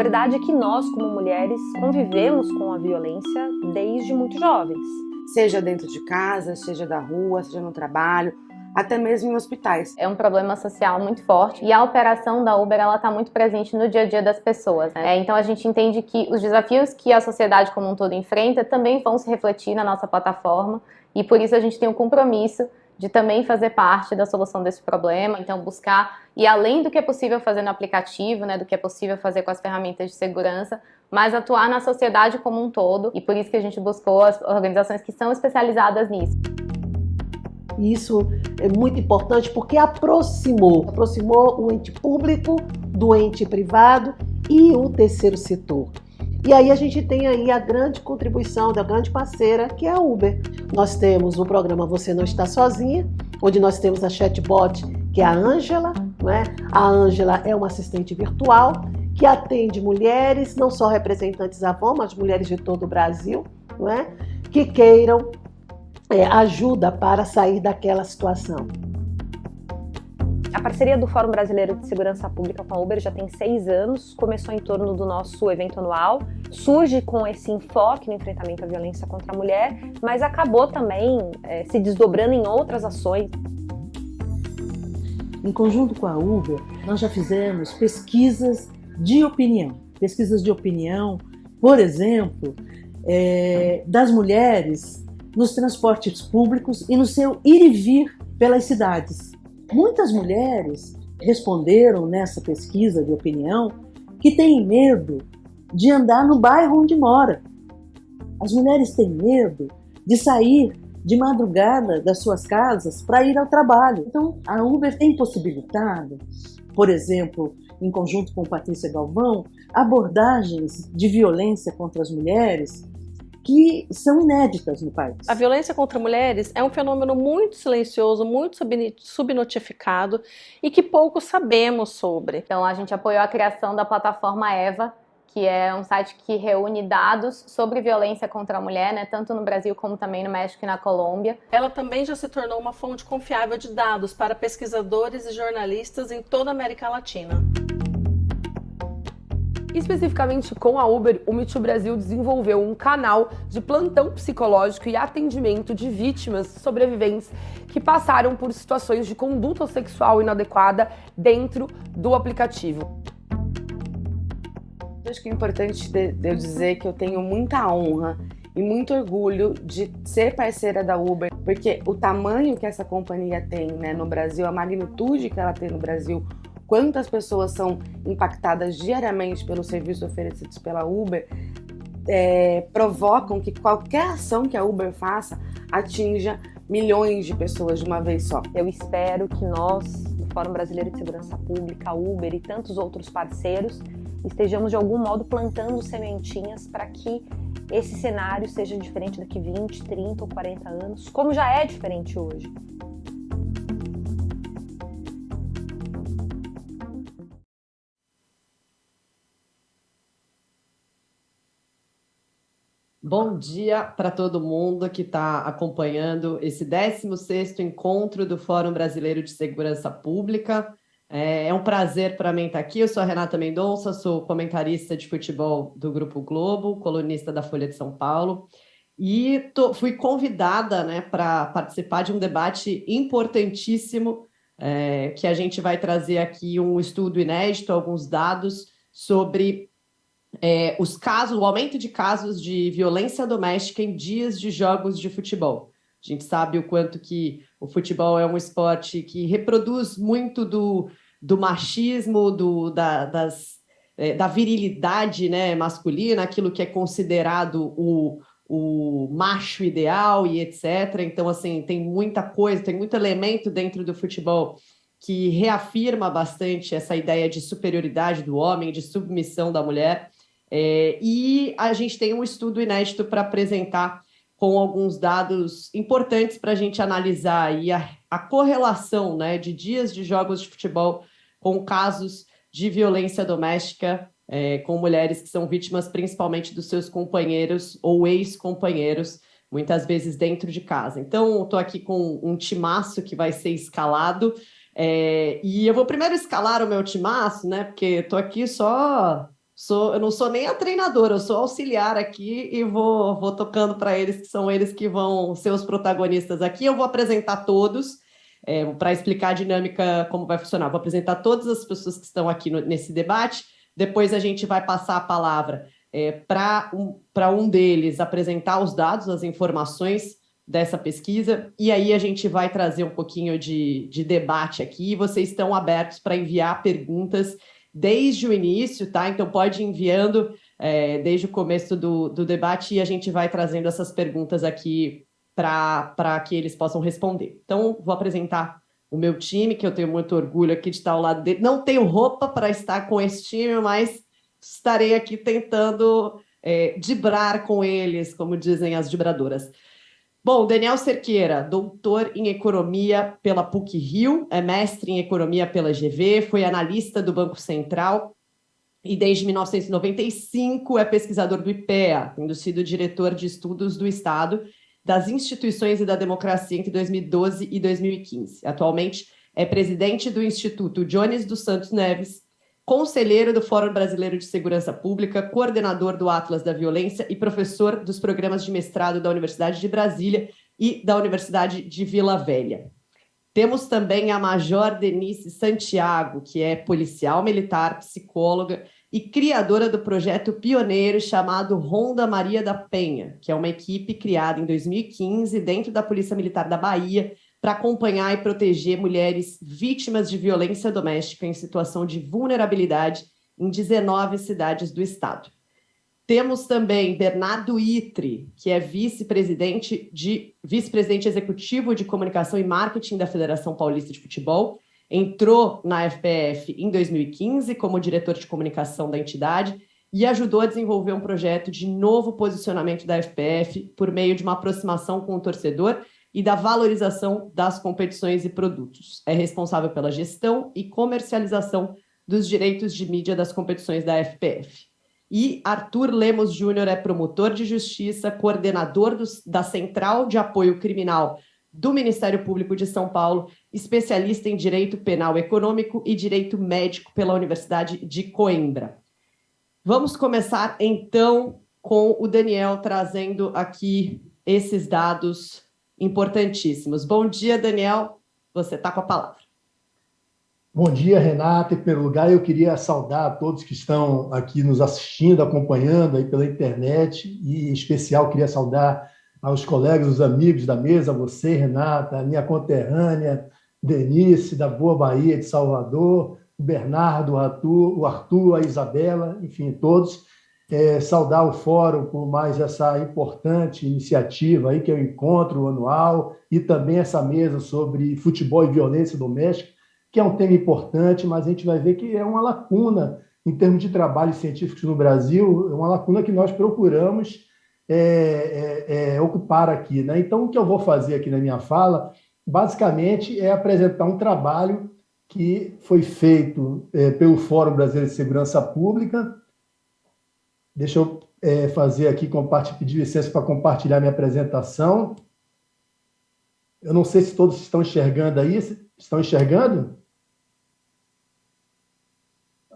verdade é que nós, como mulheres, convivemos com a violência desde muito jovens. Seja dentro de casa, seja da rua, seja no trabalho, até mesmo em hospitais. É um problema social muito forte e a operação da Uber está muito presente no dia a dia das pessoas, né? Então a gente entende que os desafios que a sociedade como um todo enfrenta também vão se refletir na nossa plataforma e por isso a gente tem um compromisso de também fazer parte da solução desse problema, então buscar, e além do que é possível fazer no aplicativo, né, do que é possível fazer com as ferramentas de segurança, mas atuar na sociedade como um todo, e por isso que a gente buscou as organizações que são especializadas nisso. Isso é muito importante porque aproximou o ente público do ente privado e o terceiro setor. E aí a gente tem aí a grande contribuição da grande parceira, que é a Uber. Nós temos o programa Você Não Está Sozinha, onde nós temos a chatbot, que é a Ângela, não é? A Ângela é uma assistente virtual que atende mulheres, não só representantes Avon, mas mulheres de todo o Brasil, não é? Que queiram ajuda para sair daquela situação. A parceria do Fórum Brasileiro de Segurança Pública com a Uber já tem 6 anos, começou em torno do nosso evento anual, surge com esse enfoque no enfrentamento à violência contra a mulher, mas acabou também se desdobrando em outras ações. Em conjunto com a Uber, nós já fizemos pesquisas de opinião. Pesquisas de opinião, por exemplo, das mulheres nos transportes públicos e no seu ir e vir pelas cidades. Muitas mulheres responderam nessa pesquisa de opinião que têm medo de andar no bairro onde mora. As mulheres têm medo de sair de madrugada das suas casas para ir ao trabalho. Então, a Uber tem possibilitado, por exemplo, em conjunto com Patrícia Galvão, abordagens de violência contra as mulheres que são inéditas no país. A violência contra mulheres é um fenômeno muito silencioso, muito subnotificado e que pouco sabemos sobre. Então a gente apoiou a criação da plataforma EVA, que é um site que reúne dados sobre violência contra a mulher, né, tanto no Brasil como também no México e na Colômbia. Ela também já se tornou uma fonte confiável de dados para pesquisadores e jornalistas em toda a América Latina. Especificamente com a Uber, o Me Too Brasil desenvolveu um canal de plantão psicológico e atendimento de vítimas sobreviventes que passaram por situações de conduta sexual inadequada dentro do aplicativo. Acho que é importante eu dizer que eu tenho muita honra e muito orgulho de ser parceira da Uber, porque o tamanho que essa companhia tem, né, no Brasil, a magnitude que ela tem no Brasil, quantas pessoas são impactadas diariamente pelos serviços oferecidos pela Uber, provocam que qualquer ação que a Uber faça atinja milhões de pessoas de uma vez só. Eu espero que nós, do Fórum Brasileiro de Segurança Pública, a Uber e tantos outros parceiros, estejamos de algum modo plantando sementinhas para que esse cenário seja diferente daqui 20, 30 ou 40 anos, como já é diferente hoje. Bom dia para todo mundo que está acompanhando esse 16º encontro do Fórum Brasileiro de Segurança Pública. É um prazer para mim estar aqui. Eu sou a Renata Mendonça, sou comentarista de futebol do Grupo Globo, colunista da Folha de São Paulo, e fui convidada, né, para participar de um debate importantíssimo, que a gente vai trazer aqui um estudo inédito, alguns dados sobre os casos, o aumento de casos de violência doméstica em dias de jogos de futebol. A gente sabe o quanto que o futebol é um esporte que reproduz muito do machismo, da virilidade, né, masculina, aquilo que é considerado o macho ideal e etc. Então, assim, tem muita coisa, tem muito elemento dentro do futebol que reafirma bastante essa ideia de superioridade do homem, de submissão da mulher. E a gente tem um estudo inédito para apresentar com alguns dados importantes para a gente analisar aí a correlação, né, de dias de jogos de futebol com casos de violência doméstica, com mulheres que são vítimas principalmente dos seus companheiros ou ex-companheiros, muitas vezes dentro de casa. Então, estou aqui com um timaço que vai ser escalado, e eu vou primeiro escalar o meu timaço, né, porque estou aqui só Eu não sou nem a treinadora, eu sou auxiliar aqui e vou tocando para eles, que são eles que vão ser os protagonistas aqui. Eu vou apresentar todos, para explicar a dinâmica, como vai funcionar. Vou apresentar todas as pessoas que estão aqui nesse debate, depois a gente vai passar a palavra para um deles apresentar os dados, as informações dessa pesquisa, e aí a gente vai trazer um pouquinho de debate aqui. Vocês estão abertos para enviar perguntas desde o início, tá? Então pode ir enviando desde o começo do debate e a gente vai trazendo essas perguntas aqui para que eles possam responder. Então, vou apresentar o meu time, que eu tenho muito orgulho aqui de estar ao lado dele. Não tenho roupa para estar com esse time, mas estarei aqui tentando dibrar com eles, como dizem as dibradoras. Bom, Daniel Cerqueira, doutor em Economia pela PUC-Rio, é mestre em Economia pela GV, foi analista do Banco Central e desde 1995 é pesquisador do IPEA, tendo sido diretor de estudos do Estado, das instituições e da democracia entre 2012 e 2015. Atualmente é presidente do Instituto Jones dos Santos Neves, conselheiro do Fórum Brasileiro de Segurança Pública, coordenador do Atlas da Violência e professor dos programas de mestrado da Universidade de Brasília e da Universidade de Vila Velha. Temos também a Major Denise Santiago, que é policial militar, psicóloga e criadora do projeto pioneiro chamado Ronda Maria da Penha, que é uma equipe criada em 2015 dentro da Polícia Militar da Bahia para acompanhar e proteger mulheres vítimas de violência doméstica em situação de vulnerabilidade em 19 cidades do estado. Temos também Bernardo Itri, que é vice-presidente executivo de comunicação e marketing da Federação Paulista de Futebol, entrou na FPF em 2015 como diretor de comunicação da entidade e ajudou a desenvolver um projeto de novo posicionamento da FPF por meio de uma aproximação com o torcedor e da valorização das competições e produtos. É responsável pela gestão e comercialização dos direitos de mídia das competições da FPF. E Arthur Lemos Júnior é promotor de justiça, coordenador da Central de Apoio Criminal do Ministério Público de São Paulo, especialista em Direito Penal Econômico e Direito Médico pela Universidade de Coimbra. Vamos começar, então, com o Daniel trazendo aqui esses dados importantíssimos. Bom dia, Daniel. Você está com a palavra. Bom dia, Renata. Em primeiro lugar, eu queria saudar a todos que estão aqui nos assistindo, acompanhando aí pela internet, e em especial queria saudar aos colegas, os amigos da mesa, você, Renata, a minha conterrânea, Denise, da Boa Bahia de Salvador, o Bernardo, o Arthur, a Isabela, enfim, todos. Saudar o Fórum por mais essa importante iniciativa aí, que é o encontro anual, e também essa mesa sobre futebol e violência doméstica, que é um tema importante, mas a gente vai ver que é uma lacuna em termos de trabalhos científicos no Brasil, é uma lacuna que nós procuramos ocupar aqui, né? Então, o que eu vou fazer aqui na minha fala, basicamente, é apresentar um trabalho que foi feito pelo Fórum Brasileiro de Segurança Pública. Deixa eu fazer aqui, pedir licença para compartilhar minha apresentação. Eu não sei se todos estão enxergando aí. Estão enxergando?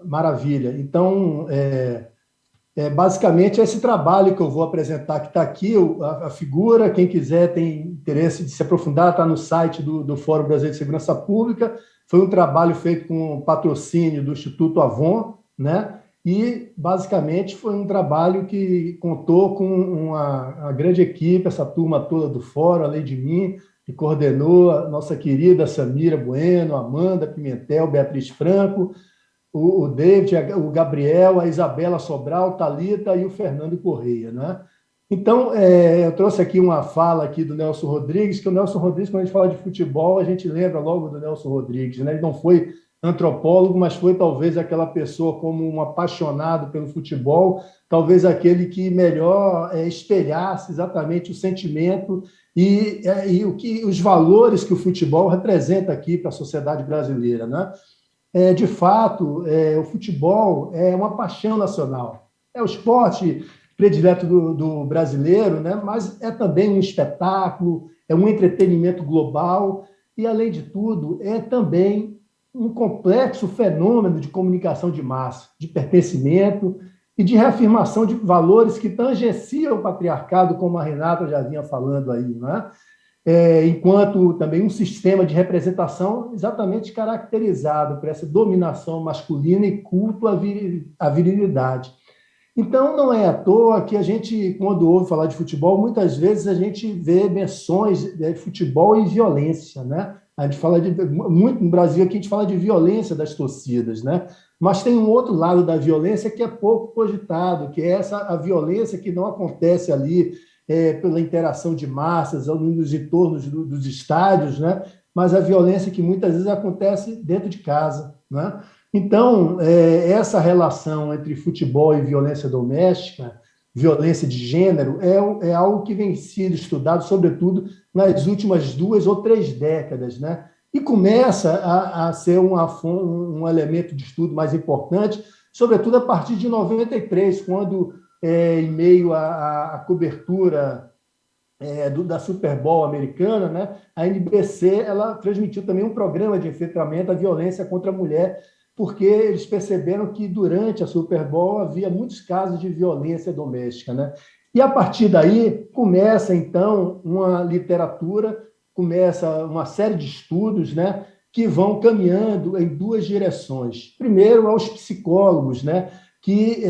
Maravilha. Então, basicamente, esse trabalho que eu vou apresentar, que está aqui, a figura, quem quiser, tem interesse de se aprofundar, está no site do Fórum Brasileiro de Segurança Pública. Foi um trabalho feito com patrocínio do Instituto Avon, né? E, basicamente, foi um trabalho que contou com uma grande equipe, essa turma toda do Fórum, além de mim, que coordenou a nossa querida Samira Bueno, Amanda Pimentel, Beatriz Franco, o David, o Gabriel, a Isabela Sobral, Thalita e o Fernando Correia, né? Então, eu trouxe aqui uma fala aqui do Nelson Rodrigues, que o Nelson Rodrigues, quando a gente fala de futebol, a gente lembra logo do Nelson Rodrigues, né? Ele não foi antropólogo, mas foi talvez aquela pessoa como um apaixonado pelo futebol, talvez aquele que melhor espelhasse exatamente o sentimento e os valores que o futebol representa aqui para a sociedade brasileira, né? De fato, o futebol é uma paixão nacional, é o esporte predileto do brasileiro, né? Mas é também um espetáculo, é um entretenimento global e, além de tudo, é também um complexo fenômeno de comunicação de massa, de pertencimento e de reafirmação de valores que tangenciam o patriarcado, como a Renata já vinha falando aí, né? Enquanto também um sistema de representação exatamente caracterizado por essa dominação masculina e culto à virilidade. Então, não é à toa que a gente, quando ouve falar de futebol, muitas vezes a gente vê menções de futebol e violência, né? A gente fala muito no Brasil aqui, a gente fala de violência das torcidas, né? Mas tem um outro lado da violência que é pouco cogitado, que é a violência que não acontece ali pela interação de massas ou nos entornos dos estádios, né? Mas a violência que muitas vezes acontece dentro de casa, né? Então, essa relação entre futebol e violência doméstica, violência de gênero, é algo que vem sendo estudado, sobretudo, nas últimas 2 ou 3 décadas, né? E começa a ser um elemento de estudo mais importante, sobretudo a partir de 93, quando, em meio à cobertura da Super Bowl americana, né, a NBC ela transmitiu também um programa de enfrentamento à violência contra a mulher, porque eles perceberam que durante a Super Bowl havia muitos casos de violência doméstica, né? E a partir daí começa então uma literatura, começa uma série de estudos, né, que vão caminhando em 2 direções. Primeiro, aos psicólogos, né, que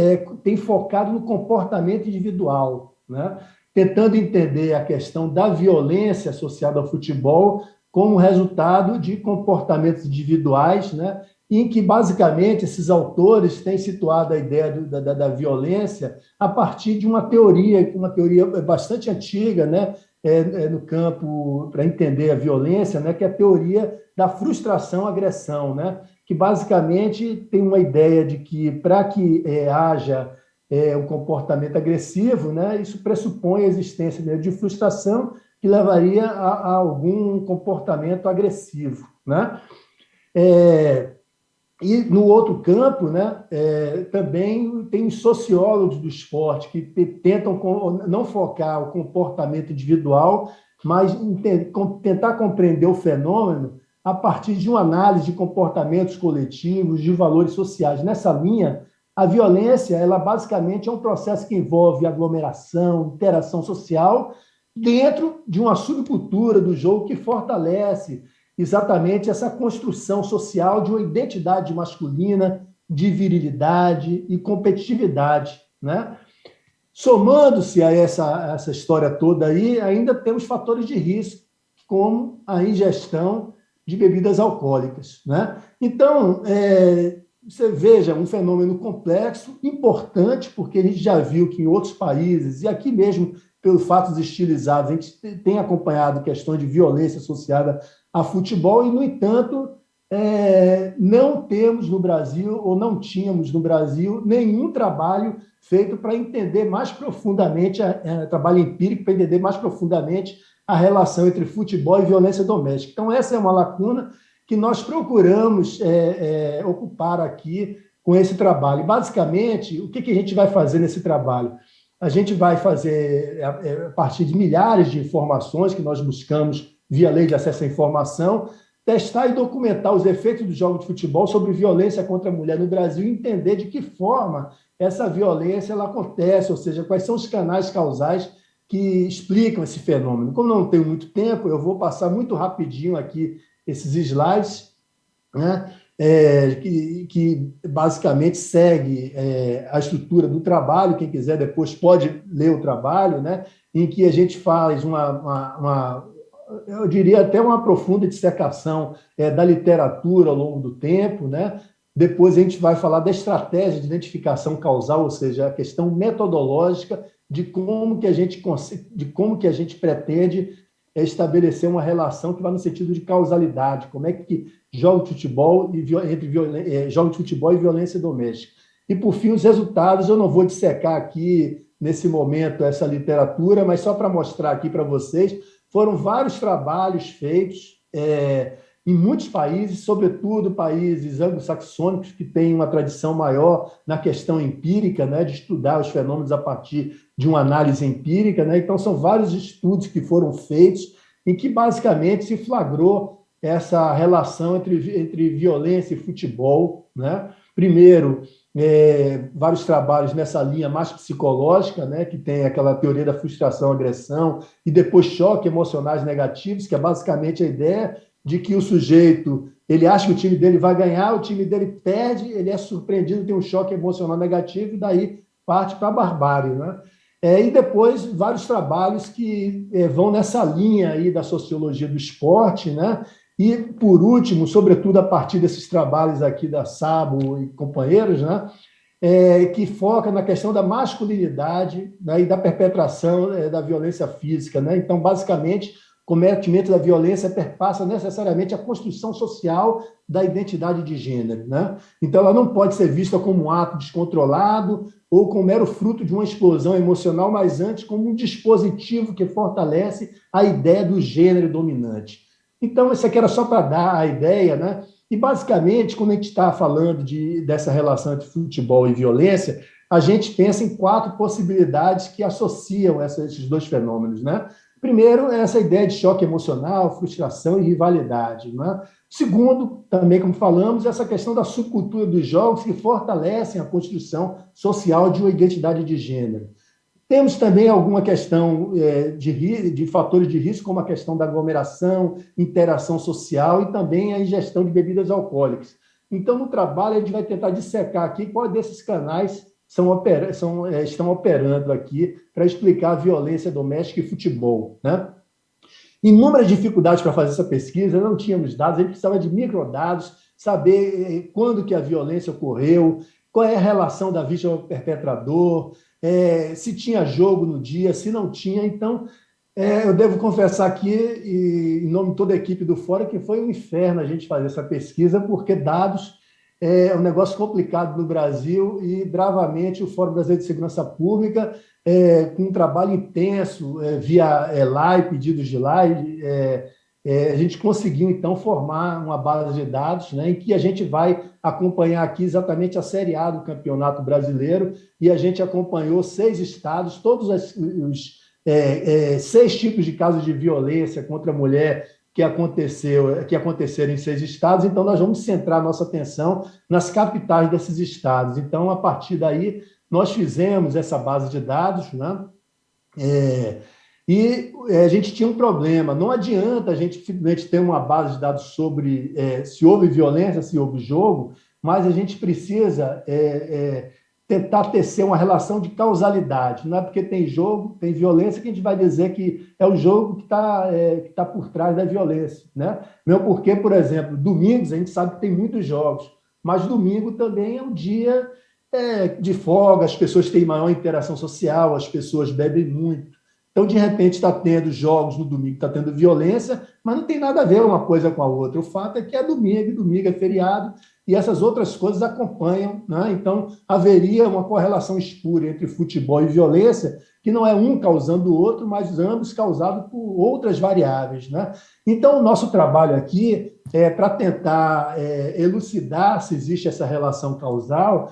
têm focado no comportamento individual, né, tentando entender a questão da violência associada ao futebol como resultado de comportamentos individuais, né, em que, basicamente, esses autores têm situado a ideia da violência a partir de uma teoria bastante antiga, né, no campo, para entender a violência, né, que é a teoria da frustração-agressão, né, que, basicamente, tem uma ideia de que, para que haja um comportamento agressivo, né, isso pressupõe a existência de frustração que levaria a algum comportamento agressivo, né? E no outro campo, né, também tem sociólogos do esporte que tentam não focar o comportamento individual, mas tentar compreender o fenômeno a partir de uma análise de comportamentos coletivos, de valores sociais. Nessa linha, a violência, ela basicamente é um processo que envolve aglomeração, interação social, dentro de uma subcultura do jogo que fortalece exatamente essa construção social de uma identidade masculina, de virilidade e competitividade, né? Somando-se a essa história toda aí, ainda temos fatores de risco, como a ingestão de bebidas alcoólicas, né? Então, você veja um fenômeno complexo, importante, porque a gente já viu que em outros países, e aqui mesmo, pelo fatos estilizados, a gente tem acompanhado questões de violência associada a futebol, e, no entanto, não temos no Brasil, ou não tínhamos no Brasil, nenhum trabalho feito para entender mais profundamente, trabalho empírico, para entender mais profundamente a relação entre futebol e violência doméstica. Então, essa é uma lacuna que nós procuramos ocupar aqui com esse trabalho. Basicamente, o que a gente vai fazer nesse trabalho? A gente vai fazer, a partir de milhares de informações que nós buscamos via Lei de Acesso à Informação, testar e documentar os efeitos do jogo de futebol sobre violência contra a mulher no Brasil e entender de que forma essa violência ela acontece, ou seja, quais são os canais causais que explicam esse fenômeno. Como não tenho muito tempo, eu vou passar muito rapidinho aqui esses slides, né, que basicamente segue a estrutura do trabalho. Quem quiser depois pode ler o trabalho, né, em que a gente faz eu diria até uma profunda dissecação da literatura ao longo do tempo, né? Depois a gente vai falar da estratégia de identificação causal, ou seja, a questão metodológica de como que a gente pretende estabelecer uma relação que vai no sentido de causalidade, como é que jogo de futebol e violência doméstica. E, por fim, os resultados. Eu não vou dissecar aqui, nesse momento, essa literatura, mas só para mostrar aqui para vocês, foram vários trabalhos feitos em muitos países, sobretudo países anglo-saxônicos, que têm uma tradição maior na questão empírica, né, de estudar os fenômenos a partir de uma análise empírica, né? Então, são vários estudos que foram feitos em que, basicamente, se flagrou essa relação entre violência e futebol, né? Primeiro, vários trabalhos nessa linha mais psicológica, né, que tem aquela teoria da frustração, agressão, e depois choque emocionais negativos, que é basicamente a ideia de que o sujeito, ele acha que o time dele vai ganhar, o time dele perde, ele é surpreendido, tem um choque emocional negativo, e daí parte para a barbárie, né? E depois vários trabalhos que vão nessa linha aí da sociologia do esporte, né? E, por último, sobretudo a partir desses trabalhos aqui da Sabo e companheiros, né? Que foca na questão da masculinidade, né? E da perpetração da violência física, né? Então, basicamente, o cometimento da violência perpassa necessariamente a construção social da identidade de gênero, né? Então, ela não pode ser vista como um ato descontrolado ou como mero fruto de uma explosão emocional, mas antes como um dispositivo que fortalece a ideia do gênero dominante. Então, isso aqui era só para dar a ideia, né? E, basicamente, quando a gente está falando dessa relação entre futebol e violência, a gente pensa em 4 possibilidades que associam esses 2 fenômenos, né? Primeiro, essa ideia de choque emocional, frustração e rivalidade, né? Segundo, também, como falamos, essa questão da subcultura dos jogos que fortalecem a construção social de uma identidade de gênero. Temos também alguma questão de fatores de risco, como a questão da aglomeração, interação social e também a ingestão de bebidas alcoólicas. Então, no trabalho, a gente vai tentar dissecar aqui qual desses canais estão operando aqui para explicar a violência doméstica e futebol, né? Inúmeras dificuldades para fazer essa pesquisa, não tínhamos dados, a gente precisava de microdados, saber quando que a violência ocorreu, qual é a relação da vítima ao perpetrador, se tinha jogo no dia, se não tinha. Então, eu devo confessar aqui, em nome de toda a equipe do Fórum, que foi um inferno a gente fazer essa pesquisa, porque dados é um negócio complicado no Brasil e, bravamente, o Fórum Brasileiro de Segurança Pública, com um trabalho intenso, via live, pedidos de live, a gente conseguiu, então, formar uma base de dados, né, em que a gente vai acompanhar aqui exatamente a Série A do Campeonato Brasileiro, e a gente acompanhou 6 estados, todos os 6 tipos de casos de violência contra a mulher que aconteceram em 6 estados. Então, nós vamos centrar nossa atenção nas capitais desses estados. Então, a partir daí, nós fizemos essa base de dados, né? E a gente tinha um problema. Não adianta a gente simplesmente ter uma base de dados sobre se houve violência, se houve jogo, mas a gente precisa tentar tecer uma relação de causalidade. Não é porque tem jogo, tem violência, que a gente vai dizer que é o jogo que tá por trás da violência, né? Mesmo porque, por exemplo, domingos a gente sabe que tem muitos jogos, mas domingo também é um dia de folga, as pessoas têm maior interação social, as pessoas bebem muito. Então, de repente, está tendo jogos no domingo, está tendo violência, mas não tem nada a ver uma coisa com a outra. O fato é que é domingo, e domingo é feriado, e essas outras coisas acompanham, né? Então, haveria uma correlação espúria entre futebol e violência, que não é um causando o outro, mas ambos causados por outras variáveis, né? Então, o nosso trabalho aqui é para tentar elucidar se existe essa relação causal,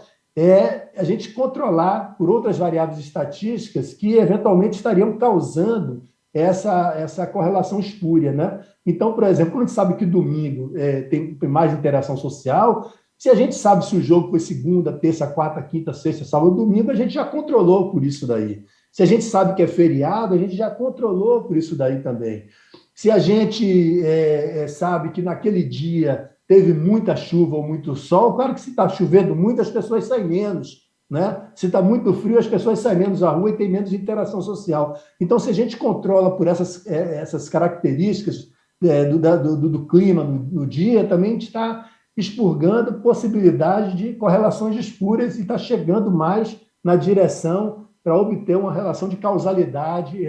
a gente controlar por outras variáveis estatísticas que eventualmente estariam causando essa correlação espúria, né? Então, por exemplo, quando a gente sabe que domingo tem mais interação social, se a gente sabe se o jogo foi segunda, terça, quarta, quinta, sexta, sábado, domingo, a gente já controlou por isso daí. Se a gente sabe que é feriado, a gente já controlou por isso daí também. Se a gente sabe que naquele dia teve muita chuva ou muito sol, claro que se está chovendo muito, as pessoas saem menos, né? Se está muito frio, as pessoas saem menos à rua e tem menos interação social. Então, se a gente controla por essas características do clima no dia, também a gente está expurgando possibilidade de correlações espúrias e está chegando mais na direção para obter uma relação de causalidade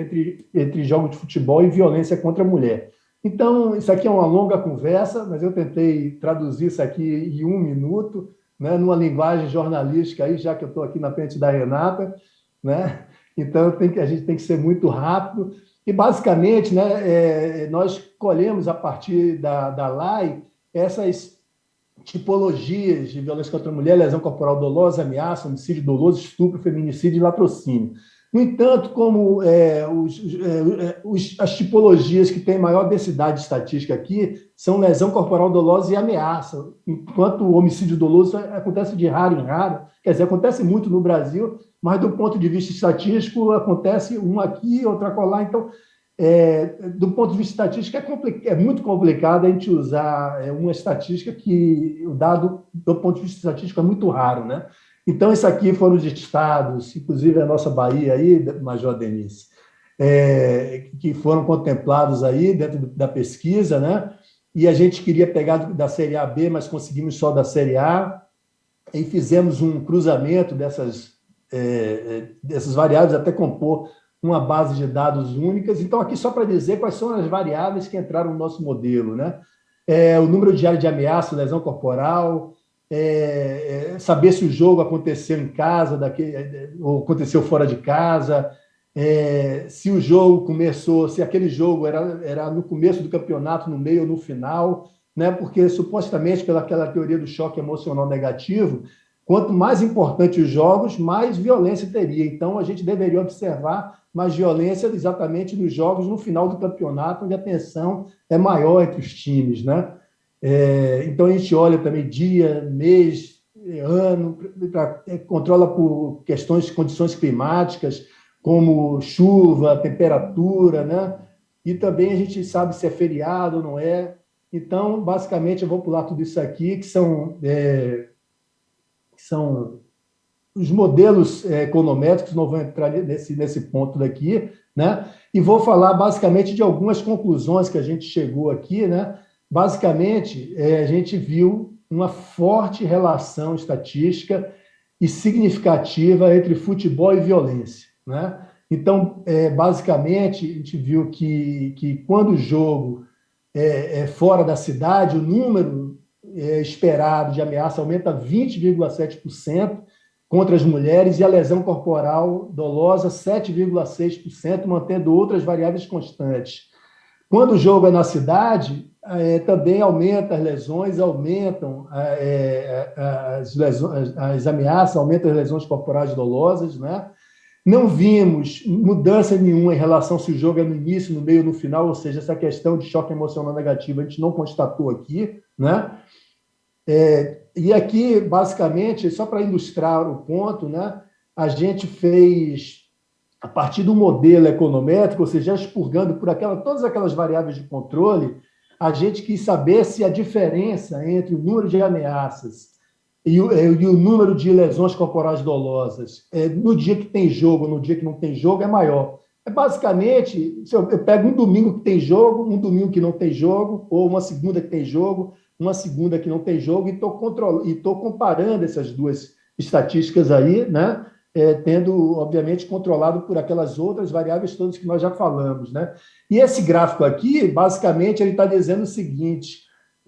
entre jogos de futebol e violência contra a mulher. Então, isso aqui é uma longa conversa, mas eu tentei traduzir isso aqui em 1 minuto, né, numa linguagem jornalística, aí, já que eu estou aqui na frente da Renata, né? Então, a gente tem que ser muito rápido. E, basicamente, né, nós colhemos, a partir da LAI, essas tipologias de violência contra a mulher, lesão corporal dolosa, ameaça, homicídio doloso, estupro, feminicídio e latrocínio. No entanto, como as tipologias que têm maior densidade estatística aqui são lesão corporal dolosa e ameaça, enquanto o homicídio doloso acontece de raro em raro, quer dizer, acontece muito no Brasil, mas do ponto de vista estatístico acontece um aqui, outro acolá. Então, do ponto de vista estatístico, é muito complicado a gente usar uma estatística que o dado, do ponto de vista estatístico, é muito raro, né? Então, isso aqui foram os estados, inclusive a nossa Bahia aí, Major Denise, que foram contemplados aí dentro da pesquisa, né? E a gente queria pegar da Série A, B, mas conseguimos só da Série A, e fizemos um cruzamento dessas variáveis até compor uma base de dados únicas. Então, aqui só para dizer quais são as variáveis que entraram no nosso modelo, né? O número diário de ameaça, lesão corporal, saber se o jogo aconteceu em casa ou aconteceu fora de casa, se o jogo começou, se aquele jogo era no começo do campeonato, no meio ou no final, né? Porque supostamente pelaquela teoria do choque emocional negativo, quanto mais importante os jogos, mais violência teria. Então a gente deveria observar mais violência exatamente nos jogos no final do campeonato, onde a tensão é maior entre os times, né? Então, a gente olha também dia, mês, ano, controla por condições climáticas, como chuva, temperatura, né? E também a gente sabe se é feriado ou não é. Então, basicamente, eu vou pular tudo isso aqui, que são os modelos econométricos, não vou entrar nesse ponto daqui, né? E vou falar, basicamente, de algumas conclusões que a gente chegou aqui, né? Basicamente, a gente viu uma forte relação estatística e significativa entre futebol e violência, né? Então, basicamente, a gente viu que quando o jogo é fora da cidade, o número esperado de ameaça aumenta 20,7% contra as mulheres e a lesão corporal dolosa 7,6%, mantendo outras variáveis constantes. Quando o jogo é na cidade, também aumenta as lesões, aumentam as ameaças, aumentam as lesões corporais dolosas, né? Não vimos mudança nenhuma em relação se o jogo é no início, no meio ou no final, ou seja, essa questão de choque emocional negativo a gente não constatou aqui, né? E aqui, basicamente, só para ilustrar o ponto, né, a gente fez, a partir do modelo econométrico, ou seja, expurgando por todas aquelas variáveis de controle, a gente quis saber se a diferença entre o número de ameaças e o número de lesões corporais dolosas no dia que tem jogo, no dia que não tem jogo, é maior. Basicamente, se eu pego um domingo que tem jogo, um domingo que não tem jogo, ou uma segunda que tem jogo, uma segunda que não tem jogo, e estou comparando essas duas estatísticas aí, né? Tendo, obviamente, controlado por aquelas outras variáveis todas que nós já falamos, né? E esse gráfico aqui, basicamente, ele está dizendo o seguinte,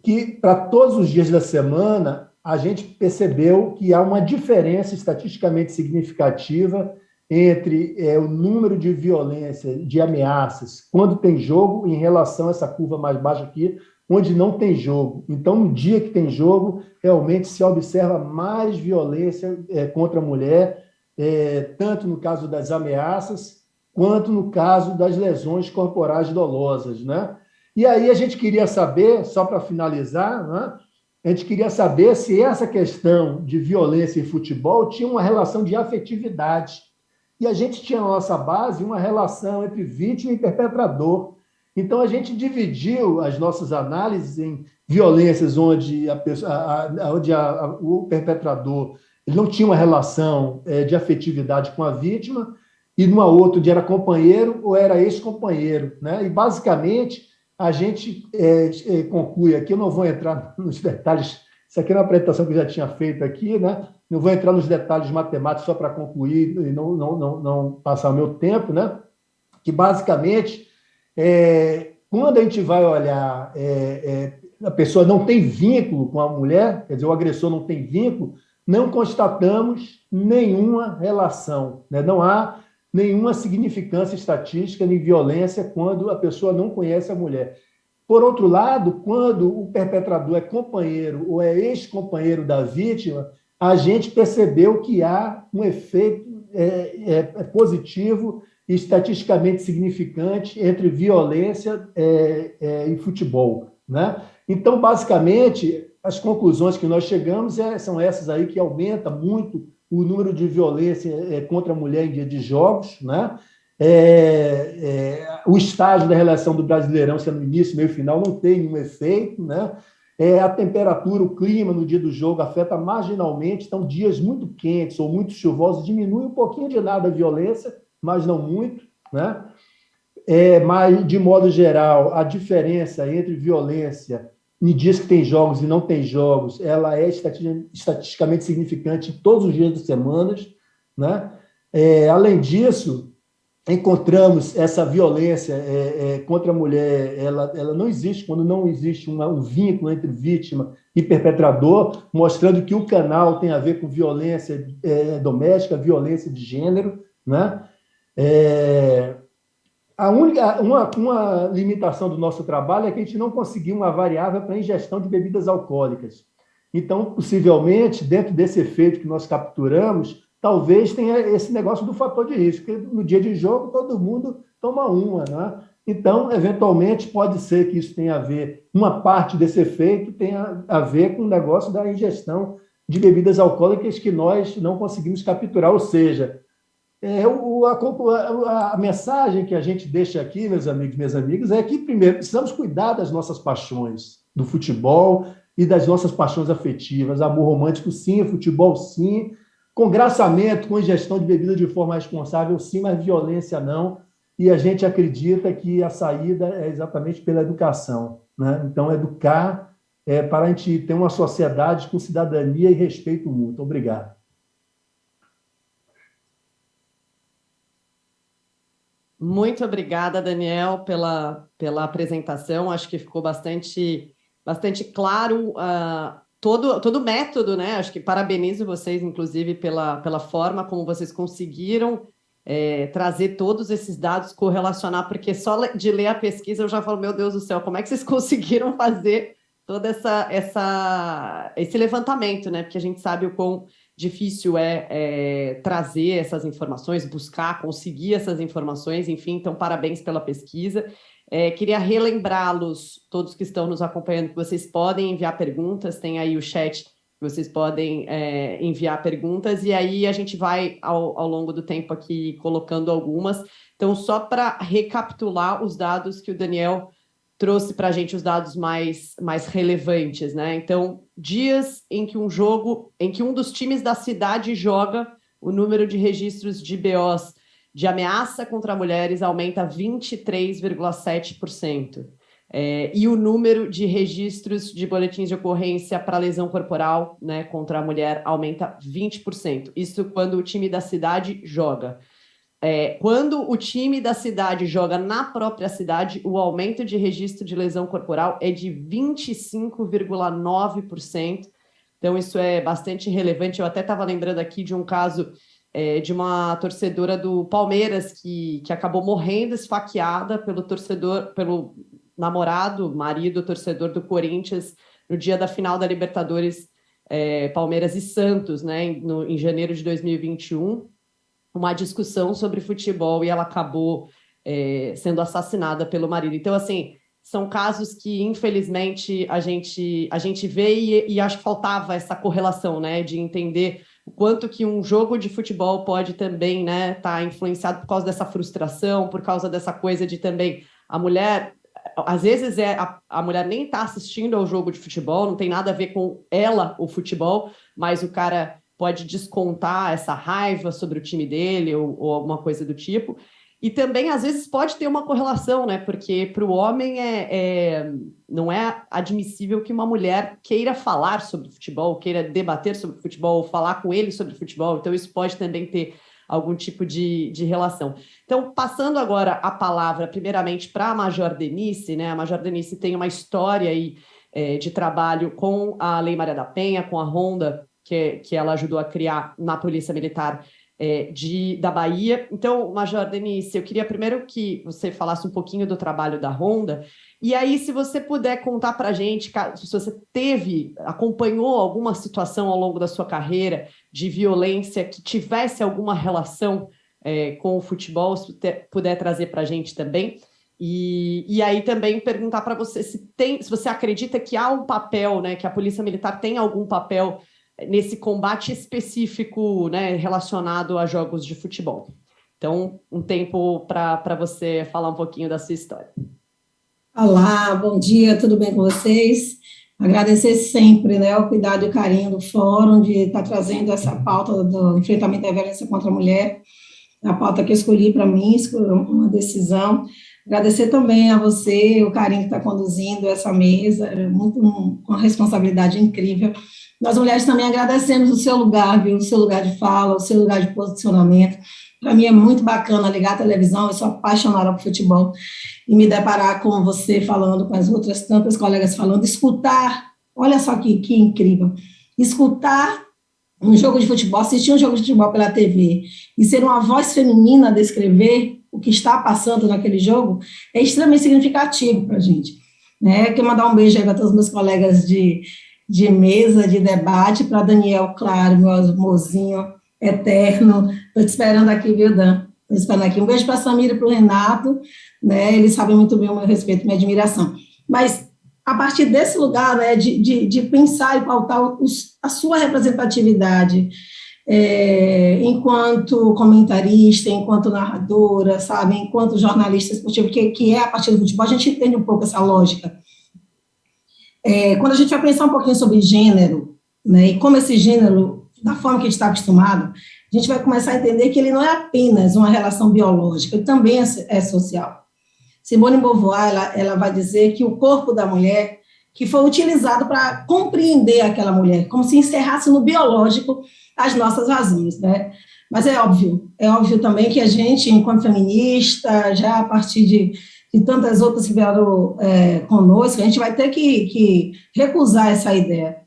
que para todos os dias da semana, a gente percebeu que há uma diferença estatisticamente significativa entre o número de violência, de ameaças, quando tem jogo, em relação a essa curva mais baixa aqui, onde não tem jogo. Então, no dia que tem jogo, realmente se observa mais violência contra a mulher, tanto no caso das ameaças, quanto no caso das lesões corporais dolosas, né? E aí a gente queria saber, só para finalizar, né? A gente queria saber se essa questão de violência em futebol tinha uma relação de afetividade. E a gente tinha na nossa base uma relação entre vítima e perpetrador. Então, a gente dividiu as nossas análises em violências onde o perpetrador ele não tinha uma relação de afetividade com a vítima, e numa outra onde era companheiro ou era ex-companheiro, né? E, basicamente, a gente conclui aqui, eu não vou entrar nos detalhes, isso aqui é uma apresentação que eu já tinha feito aqui, né? Não vou entrar nos detalhes matemáticos só para concluir e não passar o meu tempo, né? Que, basicamente, quando a gente vai olhar, a pessoa não tem vínculo com a mulher, quer dizer, o agressor não tem vínculo, não constatamos nenhuma relação, né? Não há nenhuma significância estatística nem violência quando a pessoa não conhece a mulher. Por outro lado, quando o perpetrador é companheiro ou é ex-companheiro da vítima, a gente percebeu que há um efeito positivo e estatisticamente significante entre violência e futebol, né? Então, basicamente, as conclusões que nós chegamos são essas aí, que aumenta muito o número de violência contra a mulher em dia de jogos, né? O estágio da relação do Brasileirão, se é no início, meio final, não tem nenhum efeito, né? A temperatura, o clima no dia do jogo afeta marginalmente, então dias muito quentes ou muito chuvosos diminui um pouquinho de nada a violência, mas não muito, né? Mas, de modo geral, a diferença entre violência em dias que tem jogos e não tem jogos, ela é estatisticamente significante em todos os dias das semanas, né? Além disso, encontramos essa violência contra a mulher, ela não existe quando não existe um vínculo entre vítima e perpetrador, mostrando que o canal tem a ver com violência doméstica, violência de gênero, né? Uma limitação do nosso trabalho é que a gente não conseguiu uma variável para a ingestão de bebidas alcoólicas. Então, possivelmente, dentro desse efeito que nós capturamos, talvez tenha esse negócio do fator de risco, porque no dia de jogo todo mundo toma uma, né? Então, eventualmente, pode ser que isso tenha a ver, uma parte desse efeito tenha a ver com o negócio da ingestão de bebidas alcoólicas que nós não conseguimos capturar, ou seja, a mensagem que a gente deixa aqui, meus amigos e minhas amigas, é que, primeiro, precisamos cuidar das nossas paixões, do futebol e das nossas paixões afetivas. Amor romântico, sim, futebol, sim, congraçamento com ingestão de bebida de forma responsável, sim, mas violência não. E a gente acredita que a saída é exatamente pela educação, né? Então, educar para a gente ter uma sociedade com cidadania e respeito mútuo. Obrigado. Muito obrigada, Daniel, pela apresentação. Acho que ficou bastante claro todo o método, né? Acho que parabenizo vocês, inclusive, pela forma como vocês conseguiram trazer todos esses dados, correlacionar, porque só de ler a pesquisa eu já falo, meu Deus do céu, como é que vocês conseguiram fazer todo esse levantamento, né? Porque a gente sabe o quão difícil trazer essas informações, buscar, conseguir essas informações, enfim, então parabéns pela pesquisa. Queria relembrá-los, todos que estão nos acompanhando, que vocês podem enviar perguntas, tem aí o chat, vocês podem enviar perguntas, e aí a gente vai, ao longo do tempo aqui, colocando algumas. Então, só para recapitular os dados que o Daniel trouxe para a gente, os dados mais relevantes, né? Então, dias em que um dos times da cidade joga, o número de registros de BOs de ameaça contra mulheres aumenta 23,7%. E o número de registros de boletins de ocorrência para lesão corporal, né, contra a mulher aumenta 20%. Isso quando o time da cidade joga. Quando o time da cidade joga na própria cidade, o aumento de registro de lesão corporal é de 25,9%. Então, isso é bastante relevante. Eu até estava lembrando aqui de um caso de uma torcedora do Palmeiras que acabou morrendo esfaqueada pelo namorado, marido, torcedor do Corinthians, no dia da final da Libertadores, Palmeiras e Santos, né, em janeiro de 2021. Uma discussão sobre futebol e ela acabou sendo assassinada pelo marido. Então, assim, são casos que, infelizmente, a gente vê e acho que faltava essa correlação, né, de entender o quanto que um jogo de futebol pode também, né, tá influenciado por causa dessa frustração, por causa dessa coisa de também a mulher, às vezes a mulher nem está assistindo ao jogo de futebol, não tem nada a ver com ela, o futebol, mas o cara pode descontar essa raiva sobre o time dele ou alguma coisa do tipo. E também, às vezes, pode ter uma correlação, né? Porque para o homem não é admissível que uma mulher queira falar sobre futebol, queira debater sobre futebol, ou falar com ele sobre futebol. Então, isso pode também ter algum tipo de relação. Então, passando agora a palavra, primeiramente, para a Major Denise, né? A Major Denise tem uma história aí, de trabalho com a Lei Maria da Penha, com a Ronda, que ela ajudou a criar na Polícia Militar da Bahia. Então, Major Denise, eu queria primeiro que você falasse um pouquinho do trabalho da Ronda, e aí se você puder contar para a gente, se você acompanhou alguma situação ao longo da sua carreira de violência que tivesse alguma relação com o futebol, se puder trazer para a gente também. E aí também perguntar para você se você acredita que há um papel, né, que a Polícia Militar tem algum papel nesse combate específico, né, relacionado a jogos de futebol. Então, um tempo para você falar um pouquinho da sua história. Olá, bom dia, tudo bem com vocês? Agradecer sempre, né, o cuidado e o carinho do Fórum de estar trazendo essa pauta do enfrentamento à violência contra a mulher, a pauta que eu escolhi para mim, uma decisão. Agradecer também a você, o carinho que está conduzindo essa mesa, com uma responsabilidade incrível. Nós mulheres também agradecemos o seu lugar, viu? O seu lugar de fala, o seu lugar de posicionamento. Para mim é muito bacana ligar a televisão, eu sou apaixonada por futebol, e me deparar com você falando, com as outras tantas colegas falando, escutar, olha só que incrível, escutar um jogo de futebol, assistir um jogo de futebol pela TV, e ser uma voz feminina a descrever o que está passando naquele jogo, é extremamente significativo para a gente. Né? Quero mandar um beijo aí para todos os meus colegas de mesa, de debate, para Daniel, claro, meu amorzinho eterno, estou te esperando aqui, viu, Dan? Estou esperando aqui. Um beijo para a Samira e para o Renato, né? Eles sabem muito bem o meu respeito e minha admiração. Mas, a partir desse lugar, né, de pensar e pautar a sua representatividade, enquanto comentarista, enquanto narradora, sabe, enquanto jornalista esportivo, que é a partir do futebol, a gente entende um pouco essa lógica. Quando a gente vai pensar um pouquinho sobre gênero, né, e como esse gênero, da forma que a gente está acostumado, a gente vai começar a entender que ele não é apenas uma relação biológica, ele também é social. Simone de Beauvoir, ela vai dizer que o corpo da mulher, que foi utilizado para compreender aquela mulher, como se encerrasse no biológico as nossas razões, né? Mas é óbvio também que a gente, enquanto feminista, já a partir de tantas outras que vieram conosco, a gente vai ter que recusar essa ideia,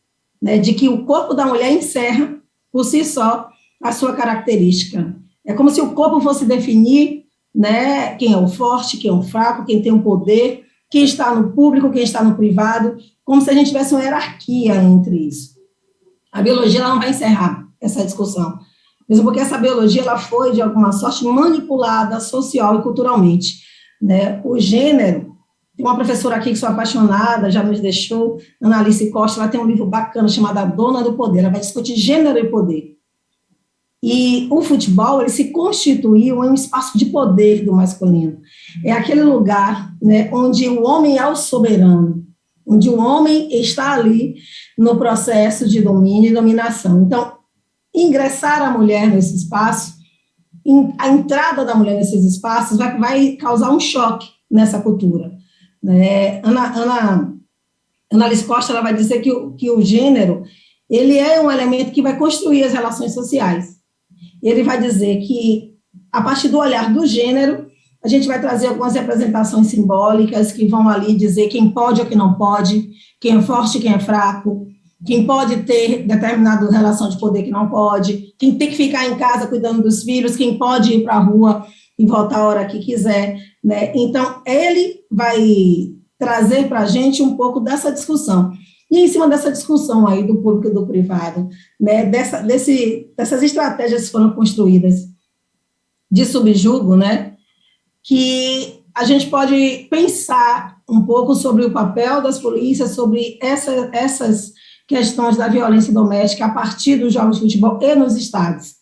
né, de que o corpo da mulher encerra, por si só, a sua característica. É como se o corpo fosse definir, né, quem é o forte, quem é o fraco, quem tem o poder, quem está no público, quem está no privado, como se a gente tivesse uma hierarquia entre isso. A biologia ela não vai encerrar essa discussão, mesmo porque essa biologia ela foi, de alguma sorte, manipulada social e culturalmente. Né? O gênero, tem uma professora aqui que sou apaixonada, já nos deixou, Ana Alice Costa, ela tem um livro bacana chamado A Dona do Poder, ela vai discutir gênero e poder. E o futebol, ele se constituiu em um espaço de poder do masculino. É aquele lugar, né, onde o homem é o soberano, onde o homem está ali no processo de domínio e dominação. Então, ingressar a mulher nesse espaço, a entrada da mulher nesses espaços vai causar um choque nessa cultura. Né? Ana Alice Costa ela vai dizer que o gênero ele é um elemento que vai construir as relações sociais. Ele vai dizer que, a partir do olhar do gênero, a gente vai trazer algumas representações simbólicas que vão ali dizer quem pode ou quem não pode, quem é forte e quem é fraco, quem pode ter determinada relação de poder que não pode, quem tem que ficar em casa cuidando dos filhos, quem pode ir para a rua e voltar a hora que quiser. Né? Então, ele vai trazer para a gente um pouco dessa discussão. E em cima dessa discussão aí do público e do privado, né, dessas estratégias que foram construídas de subjugo, né, que a gente pode pensar um pouco sobre o papel das polícias, sobre essas questões da violência doméstica a partir dos jogos de futebol e nos estádios.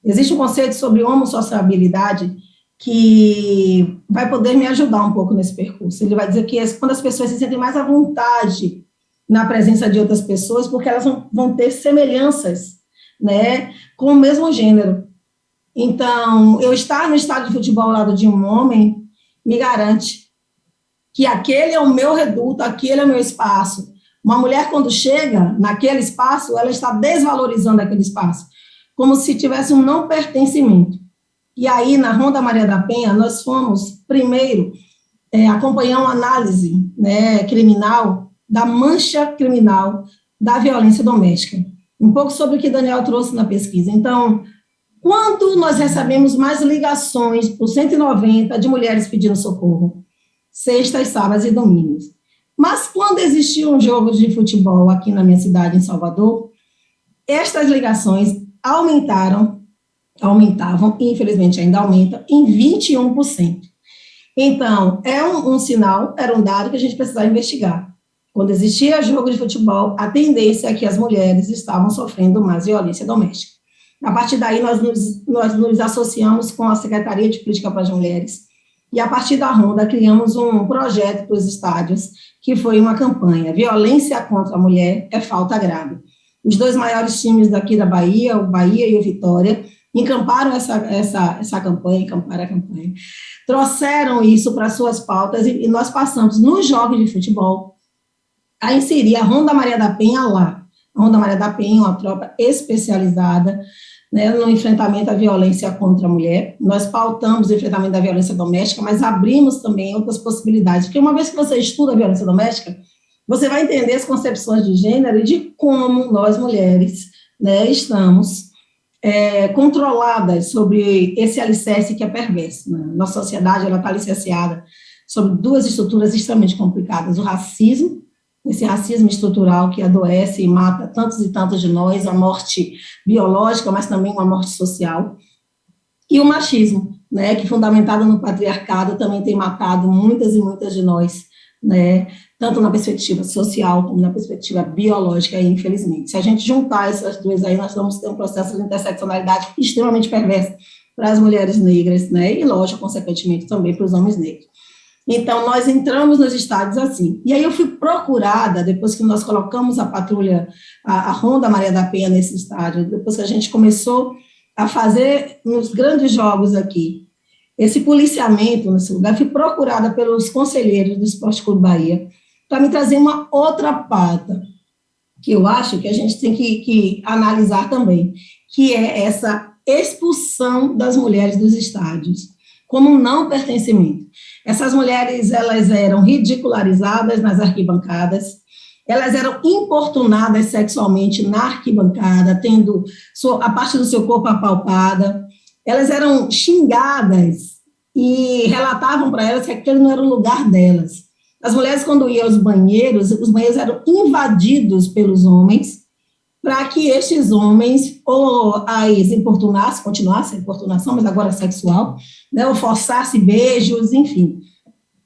Existe um conceito sobre homossociabilidade que vai poder me ajudar um pouco nesse percurso. Ele vai dizer que quando as pessoas se sentem mais à vontade na presença de outras pessoas, porque elas vão ter semelhanças, né, com o mesmo gênero. Então, eu estar no estádio de futebol ao lado de um homem me garante que aquele é o meu reduto, aquele é o meu espaço. Uma mulher, quando chega naquele espaço, ela está desvalorizando aquele espaço, como se tivesse um não pertencimento. E aí, na Ronda Maria da Penha, nós fomos, primeiro, acompanhar uma análise, né, criminal, da mancha criminal da violência doméstica. Um pouco sobre o que Daniel trouxe na pesquisa. Então, Quando nós recebemos mais ligações por 190 de mulheres pedindo socorro? Sextas, sábados e domingos. Mas quando existiam jogos de futebol aqui na minha cidade, em Salvador, estas ligações aumentavam, e infelizmente ainda aumentam, em 21%. Então, é um sinal, era um dado que a gente precisava investigar. Quando existia jogo de futebol, a tendência é que as mulheres estavam sofrendo mais violência doméstica. A partir daí, nós nos associamos com a Secretaria de Política para as Mulheres, e a partir da Ronda, criamos um projeto para os estádios, que foi uma campanha, Violência contra a Mulher é Falta Grave. Os dois maiores times daqui da Bahia, o Bahia e o Vitória, encamparam essa campanha, trouxeram isso para suas pautas, e nós passamos nos jogos de futebol a inserir a Ronda Maria da Penha lá. A Ronda Maria da Penha é uma tropa especializada, né, no enfrentamento à violência contra a mulher. Nós pautamos o enfrentamento da violência doméstica, mas abrimos também outras possibilidades, porque uma vez que você estuda a violência doméstica, você vai entender as concepções de gênero e de como nós, mulheres, né, estamos controladas sobre esse alicerce que é perverso. Né? Nossa sociedade está alicerciada sobre duas estruturas extremamente complicadas: o racismo, esse racismo estrutural que adoece e mata tantos e tantos de nós, a morte biológica, mas também uma morte social, e o machismo, né, que fundamentado no patriarcado também tem matado muitas e muitas de nós, né, tanto na perspectiva social como na perspectiva biológica, infelizmente. Se a gente juntar essas duas aí, nós vamos ter um processo de interseccionalidade extremamente perverso para as mulheres negras, né, e, lógico, consequentemente, também para os homens negros. Então, nós entramos nos estádios assim. E aí eu fui procurada, depois que nós colocamos a patrulha, a Ronda Maria da Penha nesse estádio, depois que a gente começou a fazer nos grandes jogos aqui, esse policiamento nesse lugar, fui procurada pelos conselheiros do Esporte Clube Bahia para me trazer uma outra pauta, que eu acho que a gente tem que analisar também, que é essa expulsão das mulheres dos estádios, como um não pertencimento. Essas mulheres, elas eram ridicularizadas nas arquibancadas, elas eram importunadas sexualmente na arquibancada, tendo a parte do seu corpo apalpada, elas eram xingadas e relatavam para elas que aquele não era o lugar delas. As mulheres, quando iam aos banheiros, os banheiros eram invadidos pelos homens, para que estes homens ou as importunassem, continuassem a importunação, mas agora sexual, né, ou forçassem beijos, enfim.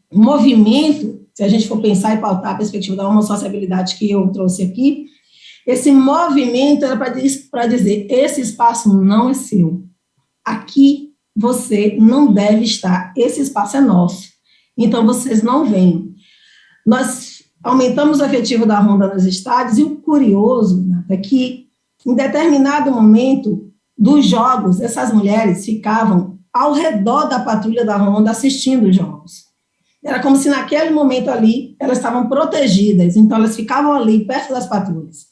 O movimento, se a gente for pensar e pautar a perspectiva da homossociabilidade que eu trouxe aqui, esse movimento era para dizer, esse espaço não é seu. Aqui você não deve estar, esse espaço é nosso. Então, vocês não venham. Nós aumentamos o efetivo da Ronda nos estádios, e o curioso é que, em determinado momento dos jogos, essas mulheres ficavam ao redor da patrulha da Ronda assistindo os jogos. Era como se naquele momento ali elas estavam protegidas, então elas ficavam ali perto das patrulhas.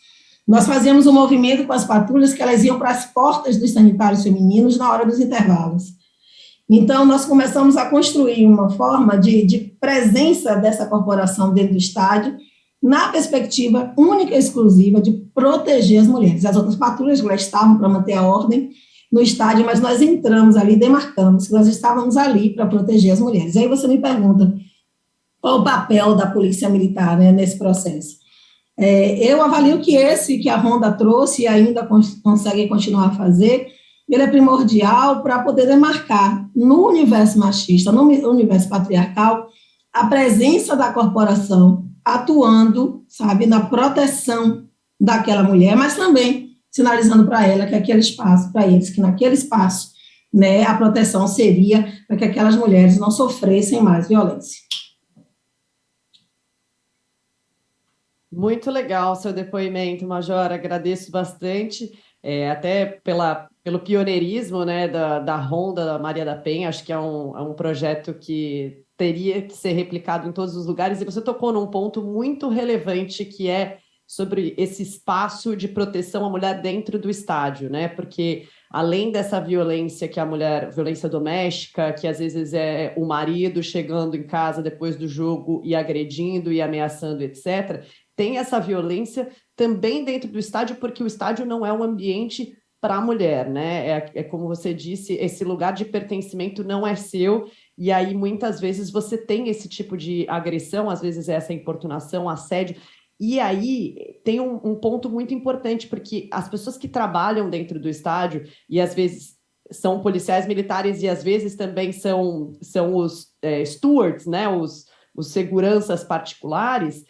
Nós fazíamos um movimento com as patrulhas que elas iam para as portas dos sanitários femininos na hora dos intervalos. Então, nós começamos a construir uma forma de presença dessa corporação dentro do estádio, na perspectiva única e exclusiva de proteger as mulheres. As outras patrulhas lá estavam para manter a ordem no estádio, mas nós entramos ali, demarcamos que nós estávamos ali para proteger as mulheres. Aí você me pergunta qual o papel da polícia militar, né, nesse processo. Eu avalio que esse que a Ronda trouxe e ainda consegue continuar a fazer, ele é primordial para poder demarcar no universo machista, no universo patriarcal, a presença da corporação atuando, sabe, na proteção daquela mulher, mas também sinalizando para ela que aquele espaço, para eles, que naquele espaço, né, a proteção seria para que aquelas mulheres não sofressem mais violência. Muito legal o seu depoimento, Major, agradeço bastante, até pelo pioneirismo, né, da Ronda da Maria da Penha. Acho que é um projeto que teria que ser replicado em todos os lugares, e você tocou num ponto muito relevante, que é sobre esse espaço de proteção à mulher dentro do estádio, né, porque além dessa violência que a mulher, violência doméstica, que às vezes é o marido chegando em casa depois do jogo e agredindo e ameaçando, etc., tem essa violência também dentro do estádio, porque o estádio não é um ambiente para a mulher, né? É como você disse, esse lugar de pertencimento não é seu, e aí muitas vezes você tem esse tipo de agressão, às vezes é essa importunação, assédio. E aí tem um ponto muito importante, porque as pessoas que trabalham dentro do estádio, e às vezes são policiais militares e às vezes também são os stewards, né, os seguranças particulares,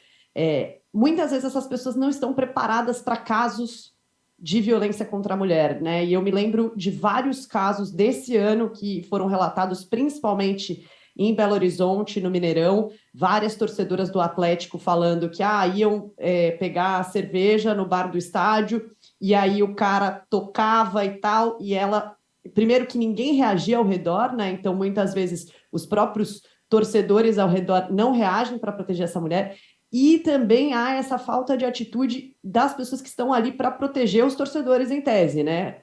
muitas vezes essas pessoas não estão preparadas para casos de violência contra a mulher, né? E eu me lembro de vários casos desse ano que foram relatados principalmente em Belo Horizonte, no Mineirão, várias torcedoras do Atlético falando que iam pegar cerveja no bar do estádio, e aí o cara tocava e tal, e ela... Primeiro que ninguém reagia ao redor, né? Então, muitas vezes, os próprios torcedores ao redor não reagem para proteger essa mulher. E também há essa falta de atitude das pessoas que estão ali para proteger os torcedores em tese, né?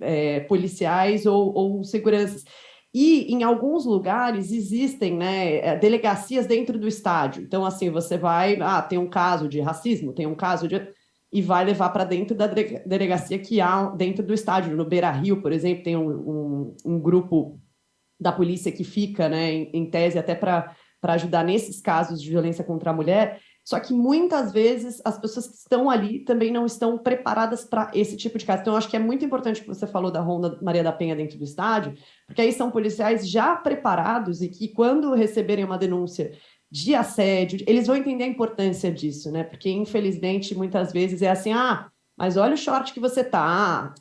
Policiais ou seguranças. E, em alguns lugares, existem, né, delegacias dentro do estádio. Então, assim, você vai... tem um caso de racismo, tem um caso de... E vai levar para dentro da delegacia que há dentro do estádio. No Beira-Rio, por exemplo, tem um grupo da polícia que fica, né, em tese, até para ajudar nesses casos de violência contra a mulher. Só que, muitas vezes, as pessoas que estão ali também não estão preparadas para esse tipo de caso. Então, eu acho que é muito importante que você falou da Ronda Maria da Penha dentro do estádio, porque aí são policiais já preparados e que, quando receberem uma denúncia de assédio, eles vão entender a importância disso, né? Porque, infelizmente, muitas vezes é assim, mas olha o short que você tá,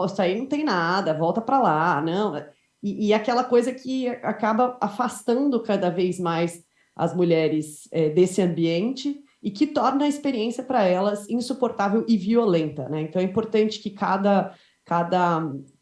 isso aí não tem nada, volta para lá, não. E aquela coisa que acaba afastando cada vez mais as mulheres desse ambiente e que torna a experiência para elas insuportável e violenta, né? Então, é importante que cada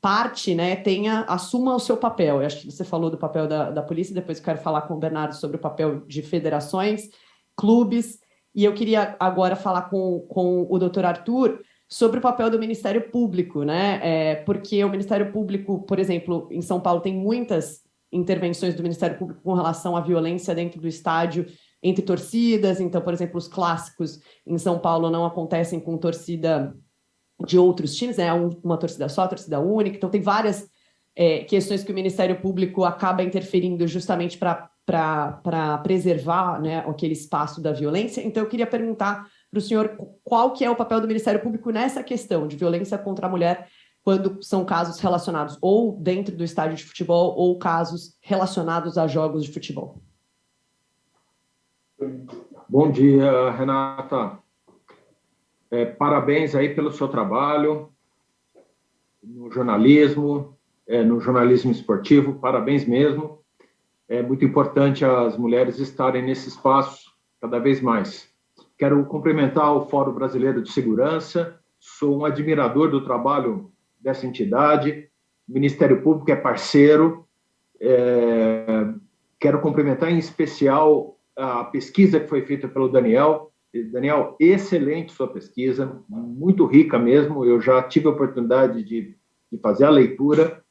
parte, né, assuma o seu papel. Eu acho que você falou do papel da polícia, depois eu quero falar com o Bernardo sobre o papel de federações, clubes, e eu queria agora falar com o doutor Arthur sobre o papel do Ministério Público, né? Porque o Ministério Público, por exemplo, em São Paulo tem muitas intervenções do Ministério Público com relação à violência dentro do estádio, entre torcidas. Então, por exemplo, os clássicos em São Paulo não acontecem com torcida de outros times, né? Uma torcida só, torcida única. Então, tem várias questões que o Ministério Público acaba interferindo justamente para preservar, né, aquele espaço da violência. Então, eu queria perguntar para o senhor qual que é o papel do Ministério Público nessa questão de violência contra a mulher, quando são casos relacionados ou dentro do estádio de futebol ou casos relacionados a jogos de futebol. Bom dia, Renata. Parabéns aí pelo seu trabalho no jornalismo esportivo, parabéns mesmo. É muito importante as mulheres estarem nesse espaço cada vez mais. Quero cumprimentar o Fórum Brasileiro de Segurança, sou um admirador do trabalho dessa entidade, o Ministério Público é parceiro, quero cumprimentar em especial a pesquisa que foi feita pelo Daniel. Daniel, excelente sua pesquisa, muito rica mesmo, eu já tive a oportunidade de fazer a leitura.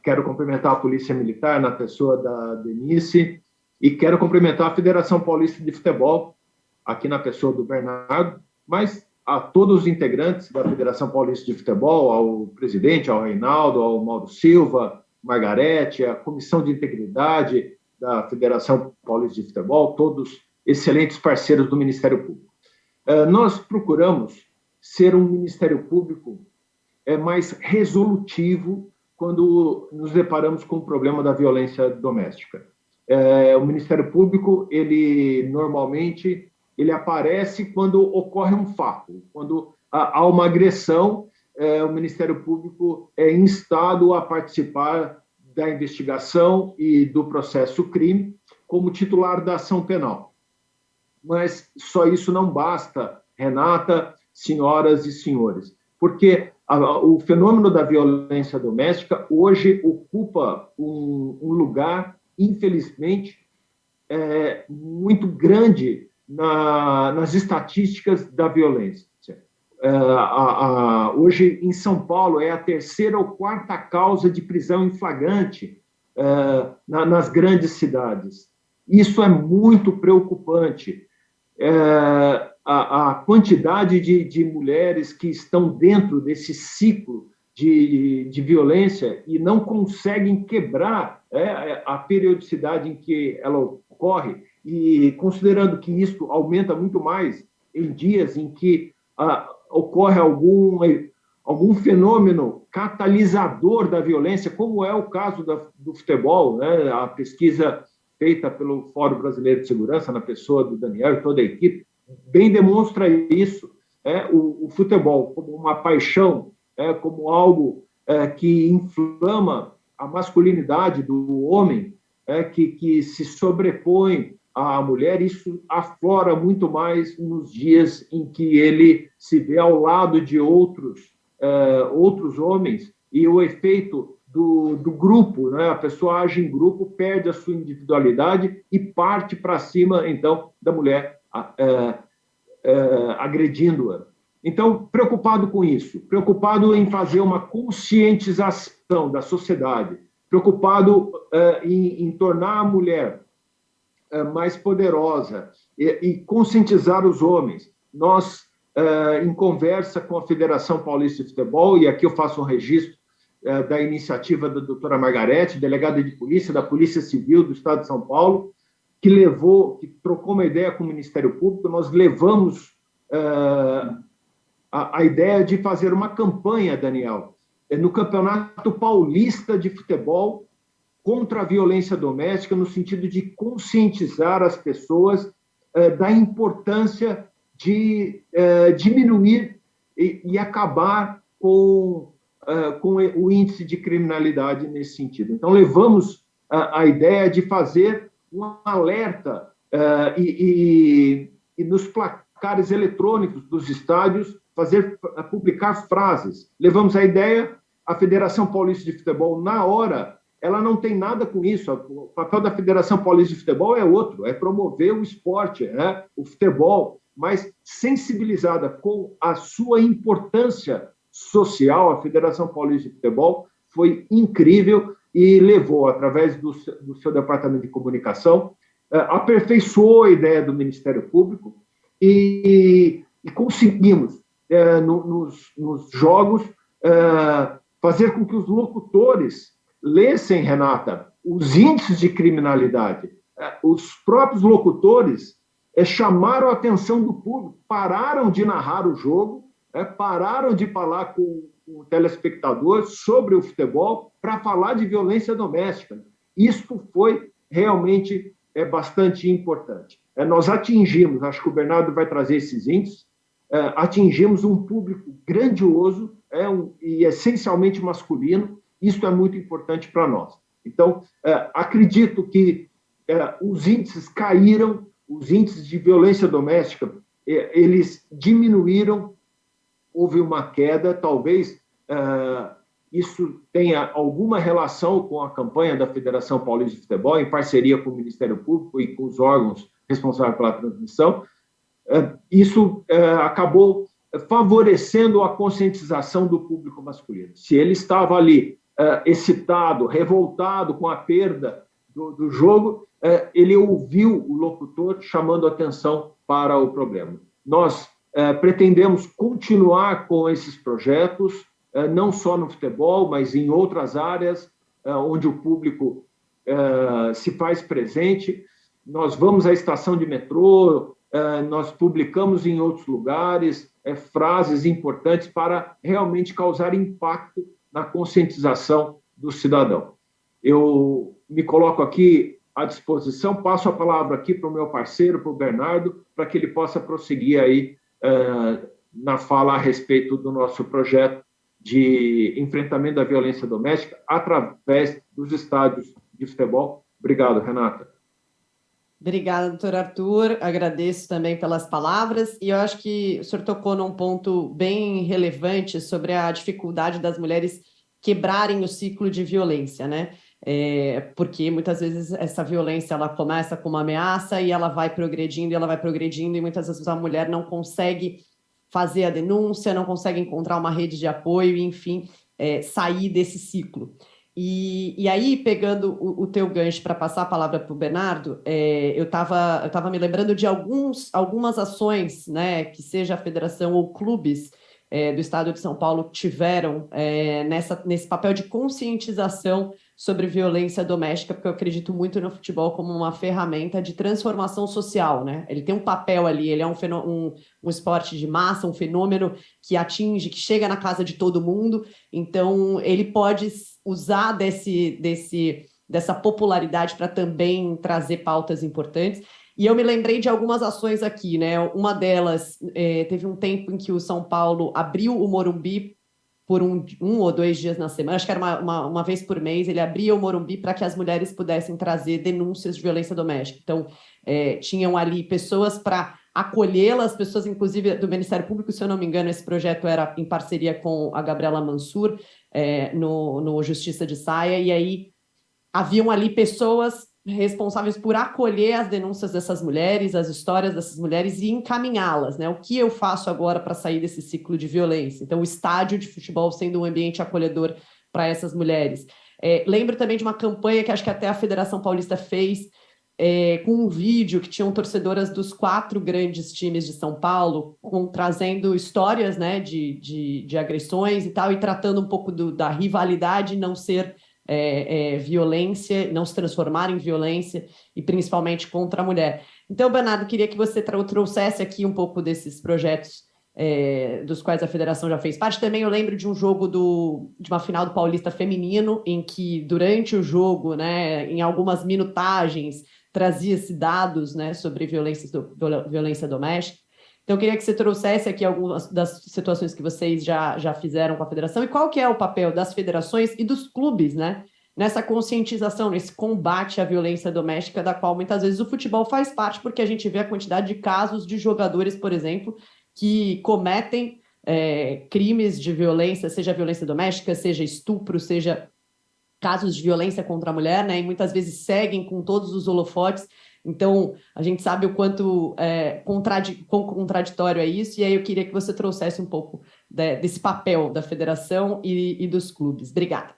Quero cumprimentar a Polícia Militar, na pessoa da Denise, e quero cumprimentar a Federação Paulista de Futebol, aqui na pessoa do Bernardo, mas a todos os integrantes da Federação Paulista de Futebol, ao presidente, ao Reinaldo, ao Mauro Silva, Margarete, a Comissão de Integridade da Federação Paulista de Futebol, todos excelentes parceiros do Ministério Público. Nós procuramos ser um Ministério Público mais resolutivo quando nos deparamos com o problema da violência doméstica. O Ministério Público, normalmente aparece quando ocorre um fato, quando há uma agressão, o Ministério Público é instado a participar da investigação e do processo crime como titular da ação penal. Mas só isso não basta, Renata, senhoras e senhores, porque o fenômeno da violência doméstica hoje ocupa um lugar, infelizmente, muito grande nas estatísticas da violência. Hoje, em São Paulo, é a 3ª ou 4ª causa de prisão em flagrante nas grandes cidades. Isso é muito preocupante. A quantidade de mulheres que estão dentro desse ciclo de violência e não conseguem quebrar a periodicidade em que ela ocorre, e considerando que isso aumenta muito mais em dias em que ocorre algum fenômeno catalisador da violência, como é o caso do futebol, né? A pesquisa feita pelo Fórum Brasileiro de Segurança, na pessoa do Daniel e toda a equipe, bem demonstra isso. O futebol como uma paixão, como algo que inflama a masculinidade do homem, que se sobrepõe à mulher, isso aflora muito mais nos dias em que ele se vê ao lado de outros homens, e o efeito do grupo, né? A pessoa age em grupo, perde a sua individualidade e parte para cima, então, da mulher, agredindo-a. Então, preocupado com isso, preocupado em fazer uma conscientização da sociedade, preocupado em tornar a mulher mais poderosa e conscientizar os homens. Nós, em conversa com a Federação Paulista de Futebol, e aqui eu faço um registro da iniciativa da doutora Margarete, delegada de polícia, da Polícia Civil do Estado de São Paulo, que trocou uma ideia com o Ministério Público. Nós levamos a ideia de fazer uma campanha, Daniel, no Campeonato Paulista de Futebol contra a violência doméstica, no sentido de conscientizar as pessoas da importância de diminuir e acabar com o índice de criminalidade nesse sentido. Então, levamos a ideia de fazer um alerta e nos placares eletrônicos dos estádios publicar frases. Levamos a ideia, a Federação Paulista de Futebol, na hora, ela não tem nada com isso. O papel da Federação Paulista de Futebol é outro, é promover o esporte, né? O futebol, mas sensibilizada com a sua importância social. A Federação Paulista de Futebol foi incrível e levou, através do seu departamento de comunicação, aperfeiçoou a ideia do Ministério Público e conseguimos, nos jogos, fazer com que os locutores lessem, Renata, os índices de criminalidade. Os próprios locutores chamaram a atenção do público, pararam de narrar o jogo, pararam de falar com o telespectador sobre o futebol para falar de violência doméstica. Isso foi realmente bastante importante. Nós atingimos, acho que o Bernardo vai trazer esses índices, atingimos um público grandioso e essencialmente masculino. Isso é muito importante para nós. Então, acredito que os índices caíram, os índices de violência doméstica, eles diminuíram, houve uma queda, talvez isso tenha alguma relação com a campanha da Federação Paulista de Futebol, em parceria com o Ministério Público e com os órgãos responsáveis pela transmissão. Isso acabou favorecendo a conscientização do público masculino. Se ele estava ali excitado, revoltado com a perda do jogo, ele ouviu o locutor chamando atenção para o problema. Nós pretendemos continuar com esses projetos, não só no futebol, mas em outras áreas onde o público se faz presente. Nós vamos à estação de metrô, nós publicamos em outros lugares frases importantes para realmente causar impacto na conscientização do cidadão. Eu me coloco aqui à disposição, passo a palavra aqui para o meu parceiro, para o Bernardo, para que ele possa prosseguir aí na fala a respeito do nosso projeto de enfrentamento da violência doméstica através dos estádios de futebol. Obrigado, Renata. Obrigada, doutor Arthur. Agradeço também pelas palavras. E eu acho que o senhor tocou num ponto bem relevante sobre a dificuldade das mulheres quebrarem o ciclo de violência, né? Porque muitas vezes essa violência ela começa com uma ameaça e ela vai progredindo e muitas vezes a mulher não consegue fazer a denúncia, não consegue encontrar uma rede de apoio e, enfim, sair desse ciclo. E aí, pegando o teu gancho para passar a palavra para o Bernardo, eu estava me lembrando de algumas ações, né, que seja a federação ou clubes, do Estado de São Paulo tiveram nesse papel de conscientização sobre violência doméstica, porque eu acredito muito no futebol como uma ferramenta de transformação social, né? Ele tem um papel ali, ele é um esporte de massa, um fenômeno que atinge, que chega na casa de todo mundo, então ele pode usar dessa popularidade para também trazer pautas importantes. E eu me lembrei de algumas ações aqui, né? Uma delas, teve um tempo em que o São Paulo abriu o Morumbi por um ou 2 dias na semana, acho que era uma vez por mês, ele abria o Morumbi para que as mulheres pudessem trazer denúncias de violência doméstica. Então, tinham ali pessoas para acolhê-las, pessoas, inclusive, do Ministério Público, se eu não me engano, esse projeto era em parceria com a Gabriela Mansur, no Justiça de Saia, e aí haviam ali pessoas responsáveis por acolher as denúncias dessas mulheres, as histórias dessas mulheres e encaminhá-las, né? O que eu faço agora para sair desse ciclo de violência? Então, o estádio de futebol sendo um ambiente acolhedor para essas mulheres. Lembro também de uma campanha que acho que até a Federação Paulista fez, com um vídeo que tinham torcedoras dos 4 grandes times de São Paulo, trazendo histórias, né, de agressões e tal, e tratando um pouco da rivalidade não ser violência, não se transformar em violência, e principalmente contra a mulher. Então, Bernardo, queria que você trouxesse aqui um pouco desses projetos dos quais a federação já fez parte. Também eu lembro de um jogo de uma final do Paulista feminino, em que durante o jogo, né, em algumas minutagens, trazia-se dados, né, sobre violência doméstica. Então, eu queria que você trouxesse aqui algumas das situações que vocês já fizeram com a federação e qual que é o papel das federações e dos clubes, né, nessa conscientização, nesse combate à violência doméstica, da qual muitas vezes o futebol faz parte, porque a gente vê a quantidade de casos de jogadores, por exemplo, que cometem crimes de violência, seja violência doméstica, seja estupro, seja casos de violência contra a mulher, né, e muitas vezes seguem com todos os holofotes. Então, a gente sabe o quanto quão contraditório é isso, e aí eu queria que você trouxesse um pouco desse papel da federação e dos clubes. Obrigada.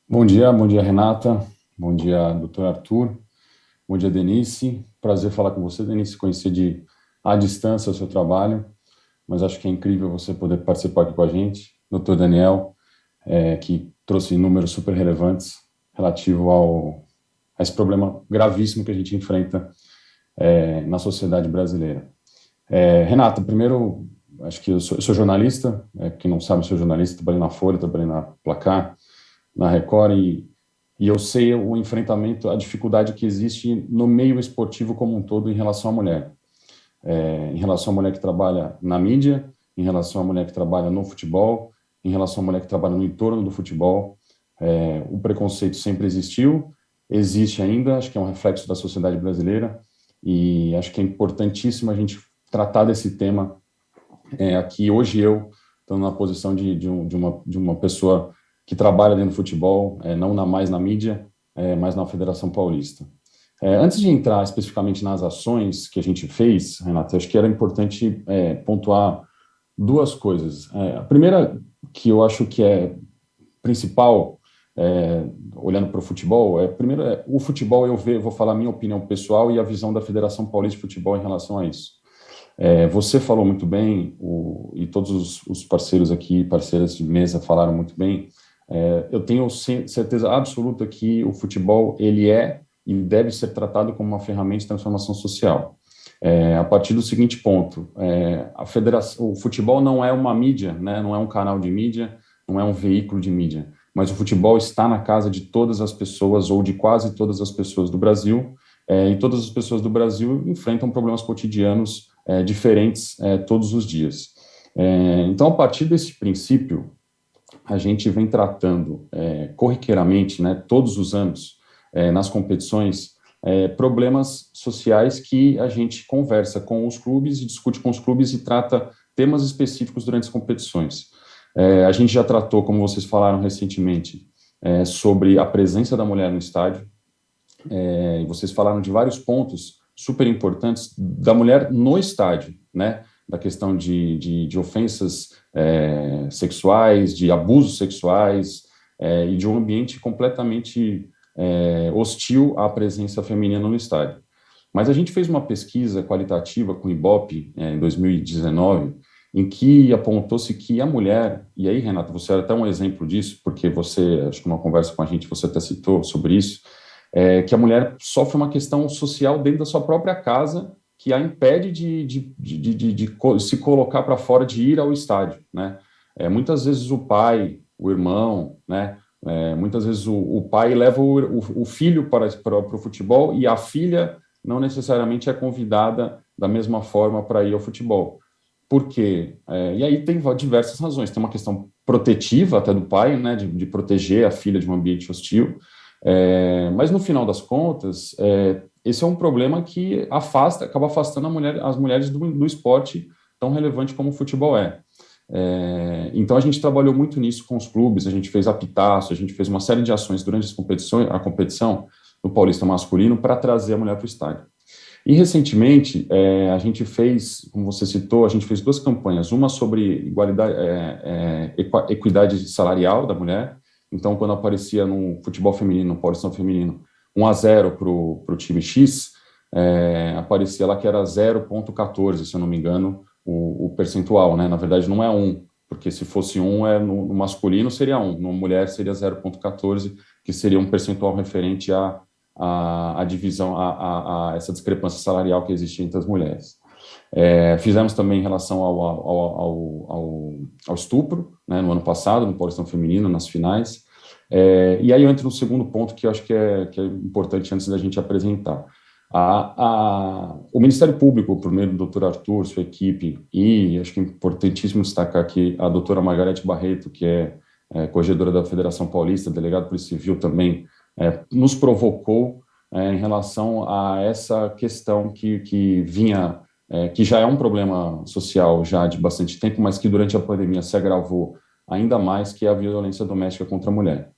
Bom dia, Renata. Bom dia, doutor Arthur. Bom dia, Denise. Prazer falar com você, Denise, conhecer à distância o seu trabalho, mas acho que é incrível você poder participar aqui com a gente. Doutor Daniel, que trouxe números super relevantes relativo a esse problema gravíssimo que a gente enfrenta na sociedade brasileira. Renata, primeiro, acho que eu sou jornalista, quem não sabe, eu sou jornalista, trabalhei na Folha, trabalhei na Placar, na Record, e eu sei o enfrentamento, a dificuldade que existe no meio esportivo como um todo em relação à mulher. Em relação à mulher que trabalha na mídia, em relação à mulher que trabalha no futebol, em relação à mulher que trabalha no entorno do futebol. O preconceito sempre existiu, existe ainda, acho que é um reflexo da sociedade brasileira, e acho que é importantíssimo a gente tratar desse tema aqui. Hoje eu estou na posição de uma pessoa que trabalha dentro do futebol, não mais na mídia, mas na Federação Paulista. Antes de entrar especificamente nas ações que a gente fez, Renata, acho que era importante pontuar 2 coisas. A primeira, que eu acho que é principal, olhando para o futebol, primeiro, o futebol, eu vou falar a minha opinião pessoal e a visão da Federação Paulista de Futebol em relação a isso. Você falou muito bem, e todos os parceiros aqui, parceiras de mesa falaram muito bem. Eu tenho certeza absoluta que o futebol, ele e deve ser tratado como uma ferramenta de transformação social. A partir do seguinte ponto, o futebol não é uma mídia, né, não é um canal de mídia, não é um veículo de mídia, mas o futebol está na casa de todas as pessoas, ou de quase todas as pessoas do Brasil, e todas as pessoas do Brasil enfrentam problemas cotidianos diferentes todos os dias. Então, a partir desse princípio, a gente vem tratando corriqueiramente, né, todos os anos, nas competições, problemas sociais que a gente conversa com os clubes e discute com os clubes e trata temas específicos durante as competições. A gente já tratou, como vocês falaram recentemente, sobre a presença da mulher no estádio, e vocês falaram de vários pontos super importantes da mulher no estádio, né, da questão de ofensas sexuais, de abusos sexuais, e de um ambiente completamente hostil à presença feminina no estádio. Mas a gente fez uma pesquisa qualitativa com o Ibope em 2019, em que apontou-se que a mulher, e aí, Renata, você era até um exemplo disso, porque você, acho que numa conversa com a gente, você até citou sobre isso, que a mulher sofre uma questão social dentro da sua própria casa, que a impede de se colocar para fora, de ir ao estádio, né? Muitas vezes o pai, o irmão, né? Muitas vezes o pai leva o filho para o futebol e a filha não necessariamente é convidada da mesma forma para ir ao futebol. Por quê? E aí tem diversas razões. Tem uma questão protetiva até do pai, né? De proteger a filha de um ambiente hostil. Mas no final das contas, esse é um problema que acaba afastando as mulheres do esporte tão relevante como o futebol é. Então a gente trabalhou muito nisso com os clubes, a gente fez apitaço, a gente fez uma série de ações durante a competição do Paulista masculino para trazer a mulher para o estádio. E recentemente a gente fez, como você citou, a gente fez 2 campanhas, uma sobre equidade salarial da mulher. Então, quando aparecia no futebol feminino, no Paulistão feminino, 1-0 para o time X, aparecia lá que era 0,14, se eu não me engano, o percentual, né? Na verdade, não é 1, porque se fosse 1, no masculino seria 1, no mulher seria 0,14, que seria um percentual referente à divisão, a essa discrepância salarial que existe entre as mulheres. Fizemos também em relação ao estupro, né, no ano passado, no Paulistão Feminino, nas finais. E aí eu entro no segundo ponto que eu acho que é importante antes da gente apresentar. O Ministério Público, primeiro o doutor Arthur, sua equipe, e acho que é importantíssimo destacar aqui a doutora Margarete Barreto, que é corregedora da Federação Paulista, delegado Polícia Civil também, nos provocou em relação a essa questão que vinha, que já é um problema social já de bastante tempo, mas que durante a pandemia se agravou ainda mais, que é a violência doméstica contra a mulher.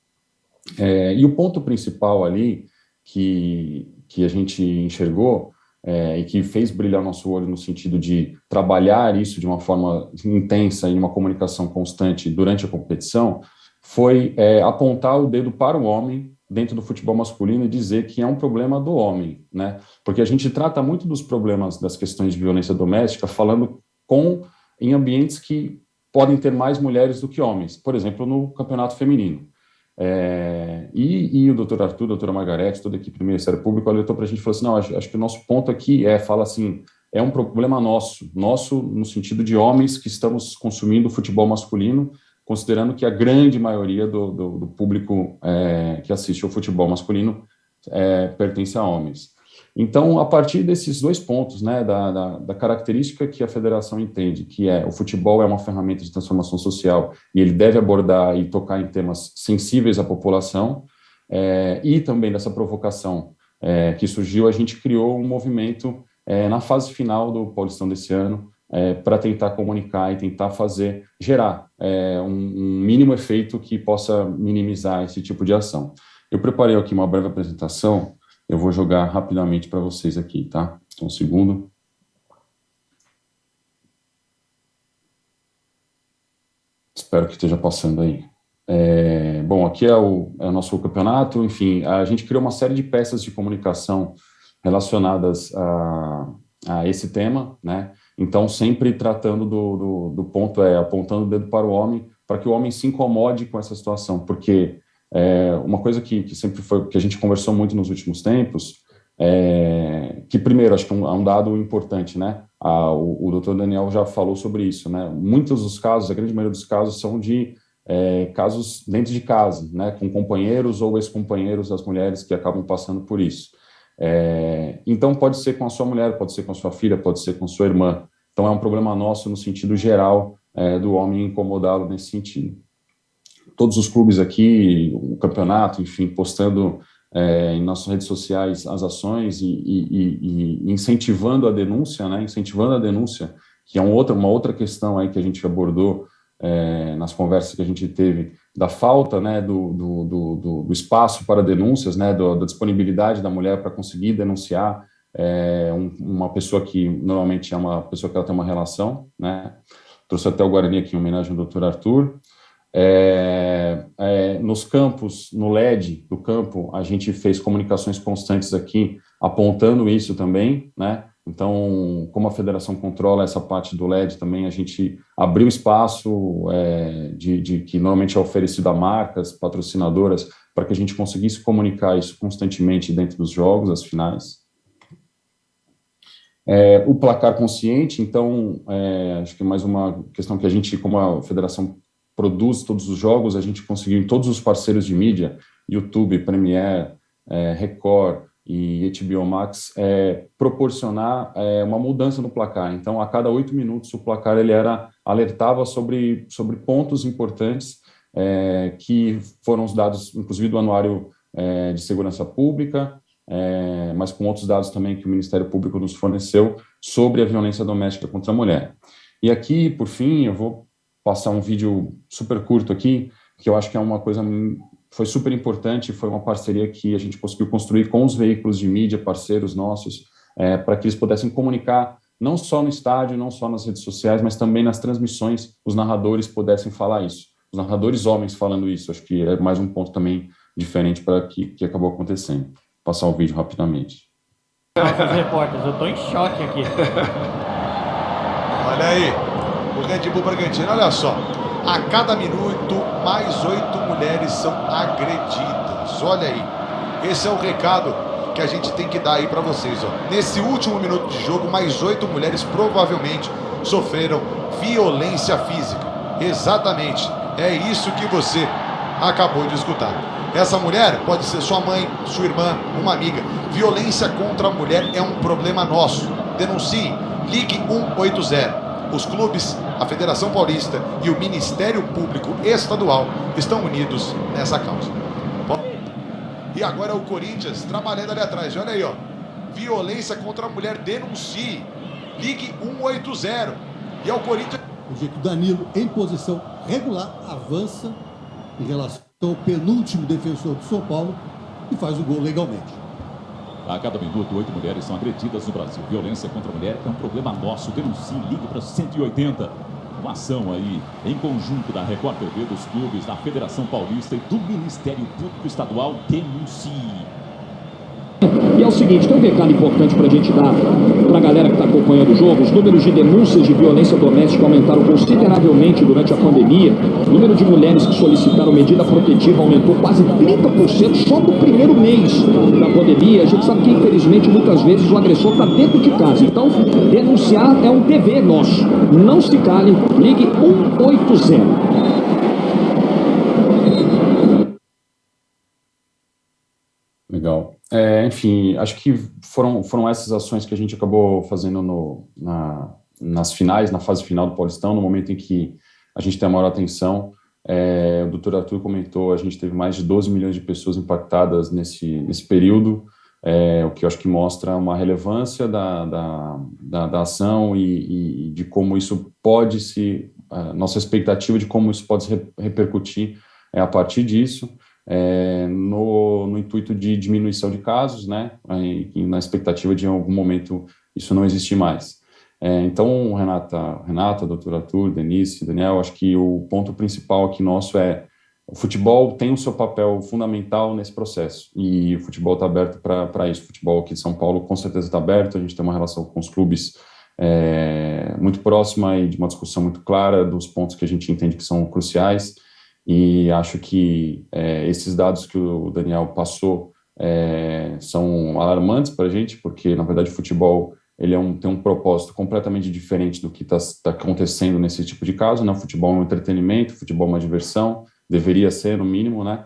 E o ponto principal ali que a gente enxergou e que fez brilhar nosso olho no sentido de trabalhar isso de uma forma intensa e uma comunicação constante durante a competição foi apontar o dedo para o homem dentro do futebol masculino e dizer que é um problema do homem, né? Porque a gente trata muito dos problemas das questões de violência doméstica falando em ambientes que podem ter mais mulheres do que homens, por exemplo, no campeonato feminino. E o doutor Arthur, a doutora Margarete, toda a equipe do Ministério Público alertou para a gente e falou assim, não, acho que o nosso ponto aqui fala assim, é um problema nosso no sentido de homens que estamos consumindo futebol masculino, considerando que a grande maioria do público que assiste ao futebol masculino pertence a homens. Então, a partir desses 2 pontos, né, da característica que a federação entende, que o futebol é uma ferramenta de transformação social e ele deve abordar e tocar em temas sensíveis à população, e também dessa provocação que surgiu, a gente criou um movimento na fase final do Paulistão desse ano, para tentar comunicar e tentar gerar um mínimo efeito que possa minimizar esse tipo de ação. Eu preparei aqui uma breve apresentação, eu vou jogar rapidamente para vocês aqui, tá? Só um segundo. Espero que esteja passando aí. Bom, aqui é o nosso campeonato, enfim, a gente criou uma série de peças de comunicação relacionadas a esse tema, né? Então, sempre tratando do ponto, apontando o dedo para o homem, para que o homem se incomode com essa situação, porque uma coisa que sempre foi, que a gente conversou muito nos últimos tempos, que primeiro, acho que é um dado importante, né? O doutor Daniel já falou sobre isso, né? Muitos dos casos, a grande maioria dos casos são de casos dentro de casa, né? Com companheiros ou ex-companheiros das mulheres que acabam passando por isso. Então pode ser com a sua mulher, pode ser com a sua filha, pode ser com a sua irmã. Então é um problema nosso no sentido geral do homem incomodá-lo nesse sentido. Todos os clubes aqui, o campeonato, enfim, postando em nossas redes sociais as ações e incentivando a denúncia, né? Incentivando a denúncia, que é uma outra questão aí que a gente abordou nas conversas que a gente teve, da falta, né, do espaço para denúncias, né, da disponibilidade da mulher para conseguir denunciar uma pessoa que normalmente é uma pessoa que ela tem uma relação, né? Trouxe até o Guarani aqui em homenagem ao doutor Arthur. Nos campos, no LED do campo, a gente fez comunicações constantes aqui, apontando isso também, né? Então, como a federação controla essa parte do LED também, a gente abriu espaço que normalmente é oferecido a marcas, patrocinadoras, para que a gente conseguisse comunicar isso constantemente dentro dos jogos, as finais. O placar consciente, então, acho que mais uma questão que a gente, como a federação produz todos os jogos, a gente conseguiu em todos os parceiros de mídia, YouTube, Premiere, Record e HBO Max, proporcionar uma mudança no placar. Então, a cada 8 minutos, o placar ele alertava sobre pontos importantes que foram os dados, inclusive, do Anuário de Segurança Pública, mas com outros dados também que o Ministério Público nos forneceu sobre a violência doméstica contra a mulher. E aqui, por fim, eu vou passar um vídeo super curto aqui, que eu acho que é uma coisa foi super importante, foi uma parceria que a gente conseguiu construir com os veículos de mídia, parceiros nossos, para que eles pudessem comunicar, não só no estádio, não só nas redes sociais, mas também nas transmissões, os narradores pudessem falar isso. Os narradores homens falando isso, acho que é mais um ponto também diferente para que acabou acontecendo. Vou passar o vídeo rapidamente. Nossos repórteres, eu estou em choque aqui. Olha aí, o Red Bull Bragantino, olha só. A cada minuto, mais 8 mulheres são agredidas. Olha aí. Esse é o recado que a gente tem que dar aí para vocês. Ó. Nesse último minuto de jogo, mais 8 mulheres provavelmente sofreram violência física. Exatamente. É isso que você acabou de escutar. Essa mulher pode ser sua mãe, sua irmã, uma amiga. Violência contra a mulher é um problema nosso. Denuncie. Ligue 180. Os clubes, a Federação Paulista e o Ministério Público Estadual estão unidos nessa causa. E agora o Corinthians trabalhando ali atrás. Olha aí, ó. Violência contra a mulher, denuncie. Ligue 180. E é o Corinthians. O jeito Danilo, em posição regular, avança em relação ao penúltimo defensor do São Paulo e faz o gol legalmente. A cada minuto, 8 mulheres são agredidas no Brasil. Violência contra a mulher é um problema nosso. Denuncie, ligue para 180. Uma ação aí, em conjunto da Record TV, dos clubes, da Federação Paulista e do Ministério Público Estadual. Denuncie. E é o seguinte, tem um recado importante para a gente dar para a galera que está acompanhando o jogo. Os números de denúncias de violência doméstica aumentaram consideravelmente durante a pandemia. O número de mulheres que solicitaram medida protetiva aumentou quase 30% só no primeiro mês da pandemia. A gente sabe que, infelizmente, muitas vezes o agressor está dentro de casa. Então, denunciar é um dever nosso. Não se cale, ligue 180. Legal. Enfim, acho que foram essas ações que a gente acabou fazendo nas finais, na fase final do Paulistão, no momento em que a gente tem a maior atenção. O doutor Arthur comentou, a gente teve mais de 12 milhões de pessoas impactadas nesse período, o que eu acho que mostra uma relevância da ação e de como isso pode nossa expectativa de como isso pode se repercutir a partir disso. No intuito de diminuição de casos, né, e na expectativa de em algum momento isso não existir mais. Então, Renata, doutor Arthur, Denise, Daniel, acho que o ponto principal aqui nosso o futebol tem o seu papel fundamental nesse processo, e o futebol está aberto para isso. O futebol aqui de São Paulo com certeza está aberto, a gente tem uma relação com os clubes muito próxima e de uma discussão muito clara dos pontos que a gente entende que são cruciais. E acho que esses dados que o Daniel passou são alarmantes para a gente, porque, na verdade, o futebol ele tem um propósito completamente diferente do que está acontecendo nesse tipo de caso, né? O futebol é um entretenimento, o futebol é uma diversão, deveria ser, no mínimo, né?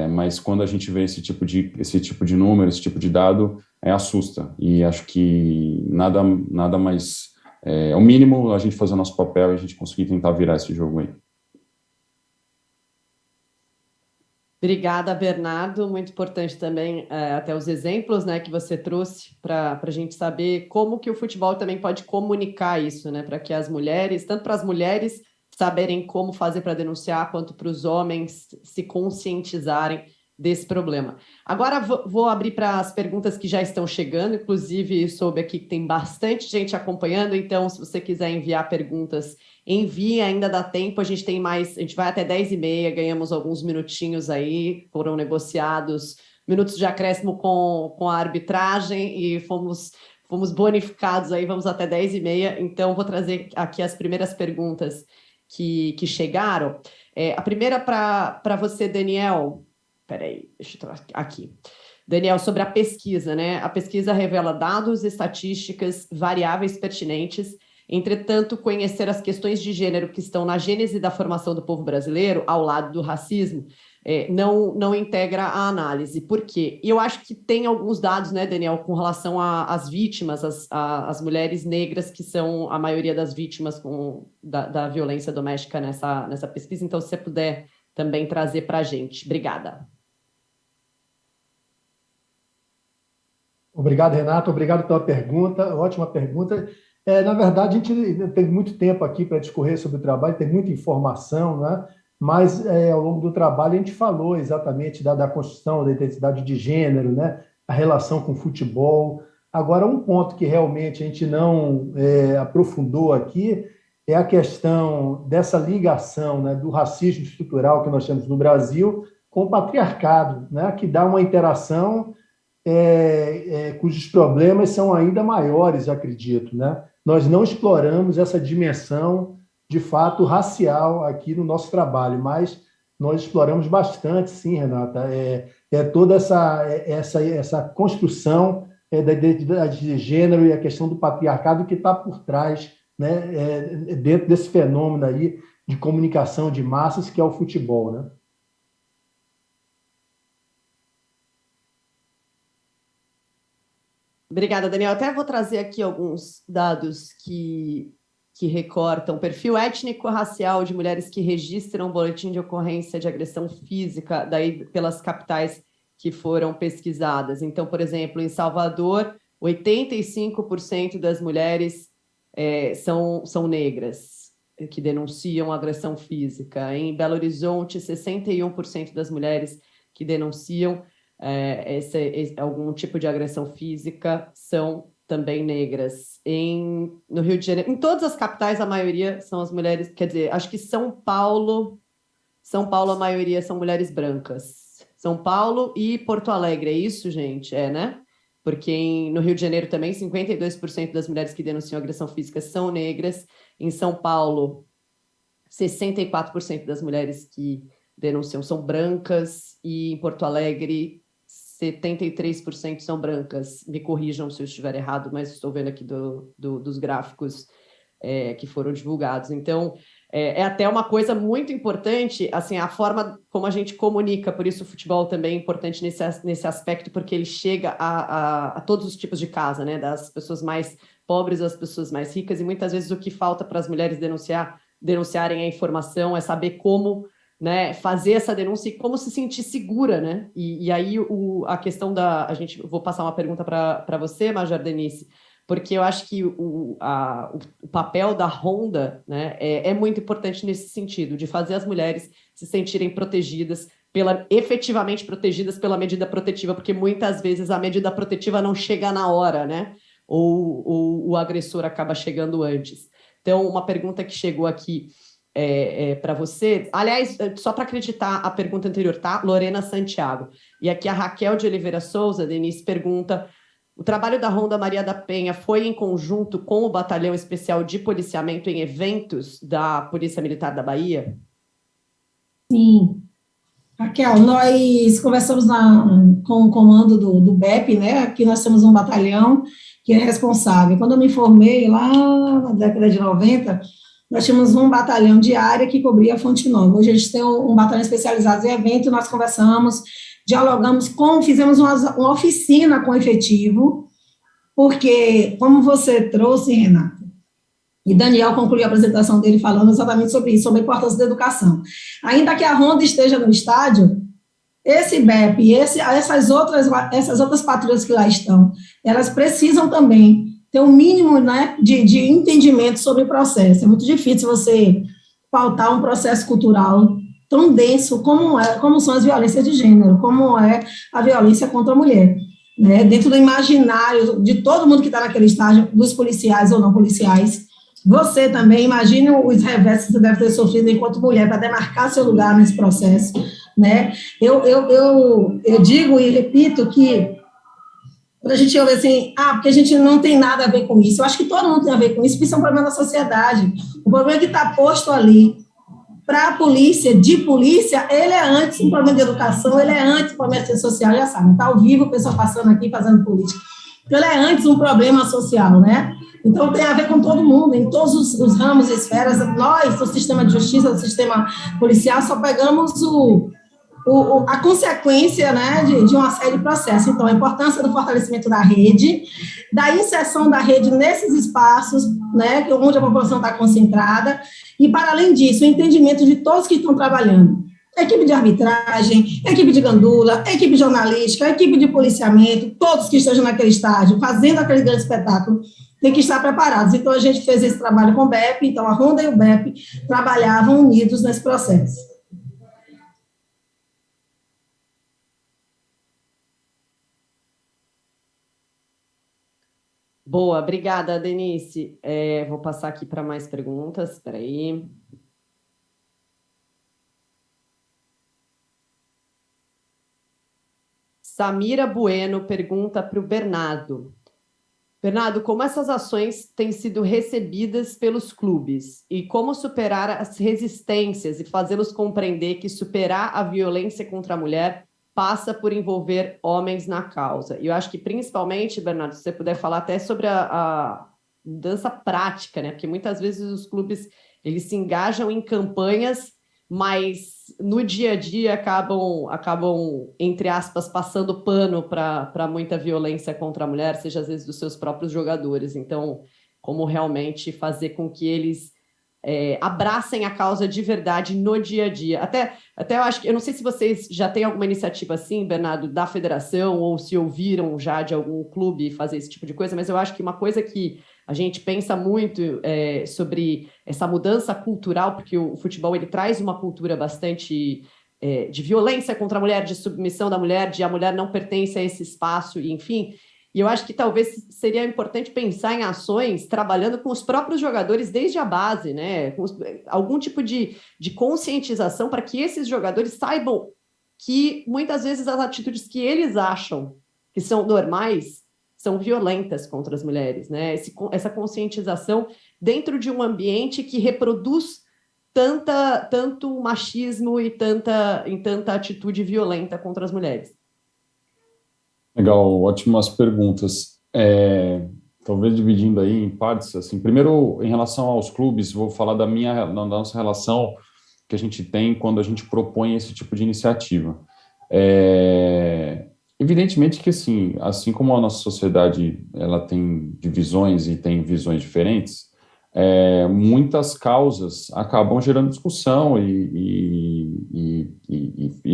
Mas quando a gente vê esse tipo de número, esse tipo de dado, assusta. E acho que nada mais... É o mínimo a gente fazer o nosso papel e a gente conseguir tentar virar esse jogo aí. Obrigada, Bernardo. Muito importante também até os exemplos, né, que você trouxe para a gente saber como que o futebol também pode comunicar isso, né, para que as mulheres, tanto para as mulheres saberem como fazer para denunciar, quanto para os homens se conscientizarem desse problema. Agora vou abrir para as perguntas que já estão chegando, inclusive soube aqui que tem bastante gente acompanhando, então se você quiser enviar perguntas, envie, ainda dá tempo, a gente vai até 10h30, ganhamos alguns minutinhos aí, foram negociados minutos de acréscimo com a arbitragem e fomos fomos bonificados aí, vamos até 10h30, então vou trazer aqui as primeiras perguntas que chegaram. A primeira para você, Daniel. Peraí, deixa eu trazer aqui. Daniel, sobre a pesquisa, né? A pesquisa revela dados, estatísticas, variáveis pertinentes. Entretanto, conhecer as questões de gênero que estão na gênese da formação do povo brasileiro, ao lado do racismo, não integra a análise. Por quê? E eu acho que tem alguns dados, né, Daniel, com relação às vítimas, as mulheres negras, que são a maioria das vítimas da violência doméstica nessa pesquisa. Então, se você puder também trazer para a gente. Obrigada. Obrigado, Renato. Obrigado pela pergunta. Ótima pergunta. Na verdade, a gente tem muito tempo aqui para discorrer sobre o trabalho, tem muita informação, né? Mas ao longo do trabalho a gente falou exatamente da construção da identidade de gênero, né? A relação com o futebol. Agora, um ponto que realmente a gente não aprofundou aqui é a questão dessa ligação, né, do racismo estrutural que nós temos no Brasil com o patriarcado, né? Que dá uma interação cujos problemas são ainda maiores, acredito, né? Nós não exploramos essa dimensão, de fato, racial aqui no nosso trabalho, mas nós exploramos bastante, sim, Renata, toda essa construção da identidade de gênero e a questão do patriarcado que está por trás, né, dentro desse fenômeno aí de comunicação de massas que é o futebol, né? Obrigada, Daniel. Até vou trazer aqui alguns dados que recortam o perfil étnico-racial de mulheres que registram boletim de ocorrência de agressão física, daí pelas capitais que foram pesquisadas. Então, por exemplo, em Salvador, 85% das mulheres são negras, que denunciam agressão física. Em Belo Horizonte, 61% das mulheres que denunciam algum tipo de agressão física são também negras. No Rio de Janeiro, em todas as capitais, a maioria são as mulheres, quer dizer, acho que São Paulo, a maioria são mulheres brancas. São Paulo e Porto Alegre, é isso, gente? Né? Porque no Rio de Janeiro também, 52% das mulheres que denunciam agressão física são negras. Em São Paulo, 64% das mulheres que denunciam são brancas. E em Porto Alegre, 73% são brancas. Me corrijam se eu estiver errado, mas estou vendo aqui dos gráficos que foram divulgados. Então, é até uma coisa muito importante, assim, a forma como a gente comunica, por isso o futebol também é importante nesse aspecto, porque ele chega a todos os tipos de casa, né? Das pessoas mais pobres às pessoas mais ricas, e muitas vezes o que falta para as mulheres denunciarem a informação é saber como, né, fazer essa denúncia e como se sentir segura, né? E aí a questão vou passar uma pergunta para você, Major Denise, porque eu acho que o papel da Ronda, né, é muito importante nesse sentido, de fazer as mulheres se sentirem protegidas, efetivamente protegidas pela medida protetiva, porque muitas vezes a medida protetiva não chega na hora, né? Ou o agressor acaba chegando antes. Então, uma pergunta que chegou aqui para você, aliás, só para acreditar a pergunta anterior, tá? Lorena Santiago. E aqui a Raquel de Oliveira Souza, Denise, pergunta: o trabalho da Ronda Maria da Penha foi em conjunto com o Batalhão Especial de Policiamento em eventos da Polícia Militar da Bahia? Sim. Raquel, nós conversamos com o comando do BEP, né? Aqui nós temos um batalhão que é responsável. Quando eu me formei, lá na década de 90, nós tínhamos um batalhão de área que cobria a Fonte Nova. Hoje a gente tem um batalhão especializado em evento, nós conversamos, dialogamos fizemos uma oficina com o efetivo, porque, como você trouxe, Renata, e Daniel concluiu a apresentação dele falando exatamente sobre isso, sobre a importância da educação. Ainda que a Ronda esteja no estádio, esse BEP, essas outras patrulhas que lá estão, elas precisam também ter um mínimo, né, de entendimento sobre o processo. É muito difícil você pautar um processo cultural tão denso como são as violências de gênero, como é a violência contra a mulher, né, dentro do imaginário de todo mundo que está naquele estágio, dos policiais ou não policiais. Você também, imagine os revés que você deve ter sofrido enquanto mulher para demarcar seu lugar nesse processo, né? Eu digo e repito que Quando a gente ouve assim, porque a gente não tem nada a ver com isso. Eu acho que todo mundo tem a ver com isso, porque isso é um problema da sociedade. O problema que está posto ali para a polícia, de polícia, ele é antes um problema de educação, ele é antes um problema de social, já sabe, está ao vivo, o pessoal passando aqui, fazendo política. Então, ele é antes um problema social, né? Então, tem a ver com todo mundo, em todos os ramos e esferas. Nós, do sistema de justiça, do sistema policial, só pegamos a consequência, né, de uma série de processos. Então, a importância do fortalecimento da rede, da inserção da rede nesses espaços, né, onde a população está concentrada, e, para além disso, o entendimento de todos que estão trabalhando. Equipe de arbitragem, equipe de gandula, equipe jornalística, equipe de policiamento, todos que estejam naquele estádio, fazendo aquele grande espetáculo, têm que estar preparados. Então, a gente fez esse trabalho com o BEP, então a Ronda e o BEP trabalhavam unidos nesse processo. Boa, obrigada, Denise. Vou passar aqui para mais perguntas, espera aí. Samira Bueno pergunta para o Bernardo. Bernardo, como essas ações têm sido recebidas pelos clubes e como superar as resistências e fazê-los compreender que superar a violência contra a mulher passa por envolver homens na causa? E eu acho que, principalmente, Bernardo, se você puder falar até sobre a mudança prática, né? Porque muitas vezes os clubes eles se engajam em campanhas, mas no dia a dia acabam, entre aspas, passando pano para muita violência contra a mulher, seja às vezes dos seus próprios jogadores. Então, como realmente fazer com que eles abracem a causa de verdade no dia a dia. Até eu acho que, eu não sei se vocês já têm alguma iniciativa assim, Bernardo, da federação, ou se ouviram já de algum clube fazer esse tipo de coisa, mas eu acho que uma coisa que a gente pensa muito sobre essa mudança cultural, porque o futebol ele traz uma cultura bastante de violência contra a mulher, de submissão da mulher, de a mulher não pertence a esse espaço, e enfim. E eu acho que talvez seria importante pensar em ações trabalhando com os próprios jogadores desde a base, né? Com algum tipo de conscientização para que esses jogadores saibam que muitas vezes as atitudes que eles acham que são normais são violentas contra as mulheres, né? Essa conscientização dentro de um ambiente que reproduz tanto machismo e tanta atitude violenta contra as mulheres. Legal, ótimas perguntas. Talvez dividindo aí em partes, assim, primeiro em relação aos clubes, vou falar da nossa relação que a gente tem quando a gente propõe esse tipo de iniciativa. Evidentemente que, assim como a nossa sociedade ela tem divisões e tem visões diferentes, muitas causas acabam gerando discussão e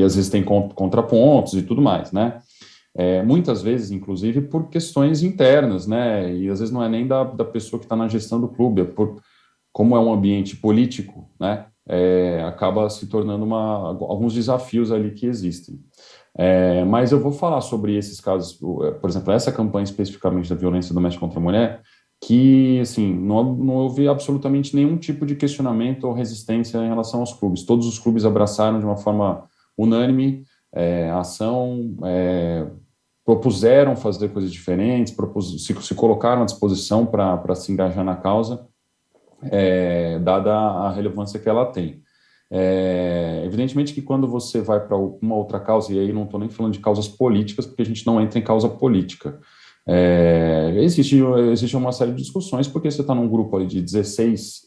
às vezes tem contrapontos e tudo mais, né? Muitas vezes, inclusive, por questões internas, né? E às vezes não é nem da pessoa que está na gestão do clube, como é um ambiente político, né? Acaba se tornando alguns desafios ali que existem. Mas eu vou falar sobre esses casos, por exemplo, essa campanha especificamente da violência doméstica contra a mulher, que, assim, não houve absolutamente nenhum tipo de questionamento ou resistência em relação aos clubes. Todos os clubes abraçaram de uma forma unânime a ação, propuseram fazer coisas diferentes, se colocaram à disposição para se engajar na causa, dada a relevância que ela tem. Evidentemente que quando você vai para uma outra causa, e aí não estou nem falando de causas políticas, porque a gente não entra em causa política, existe uma série de discussões, porque você está num grupo ali de 16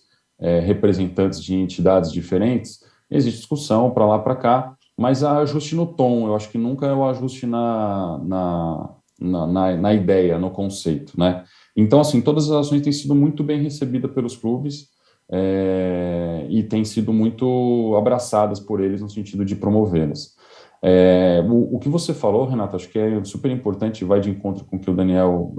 representantes de entidades diferentes, existe discussão para lá, para cá, mas há ajuste no tom. Eu acho que nunca é o ajuste na ideia, no conceito, né? Então, assim, todas as ações têm sido muito bem recebidas pelos clubes e têm sido muito abraçadas por eles no sentido de promovê-las. O que você falou, Renata, acho que é super importante e vai de encontro com o que o Daniel,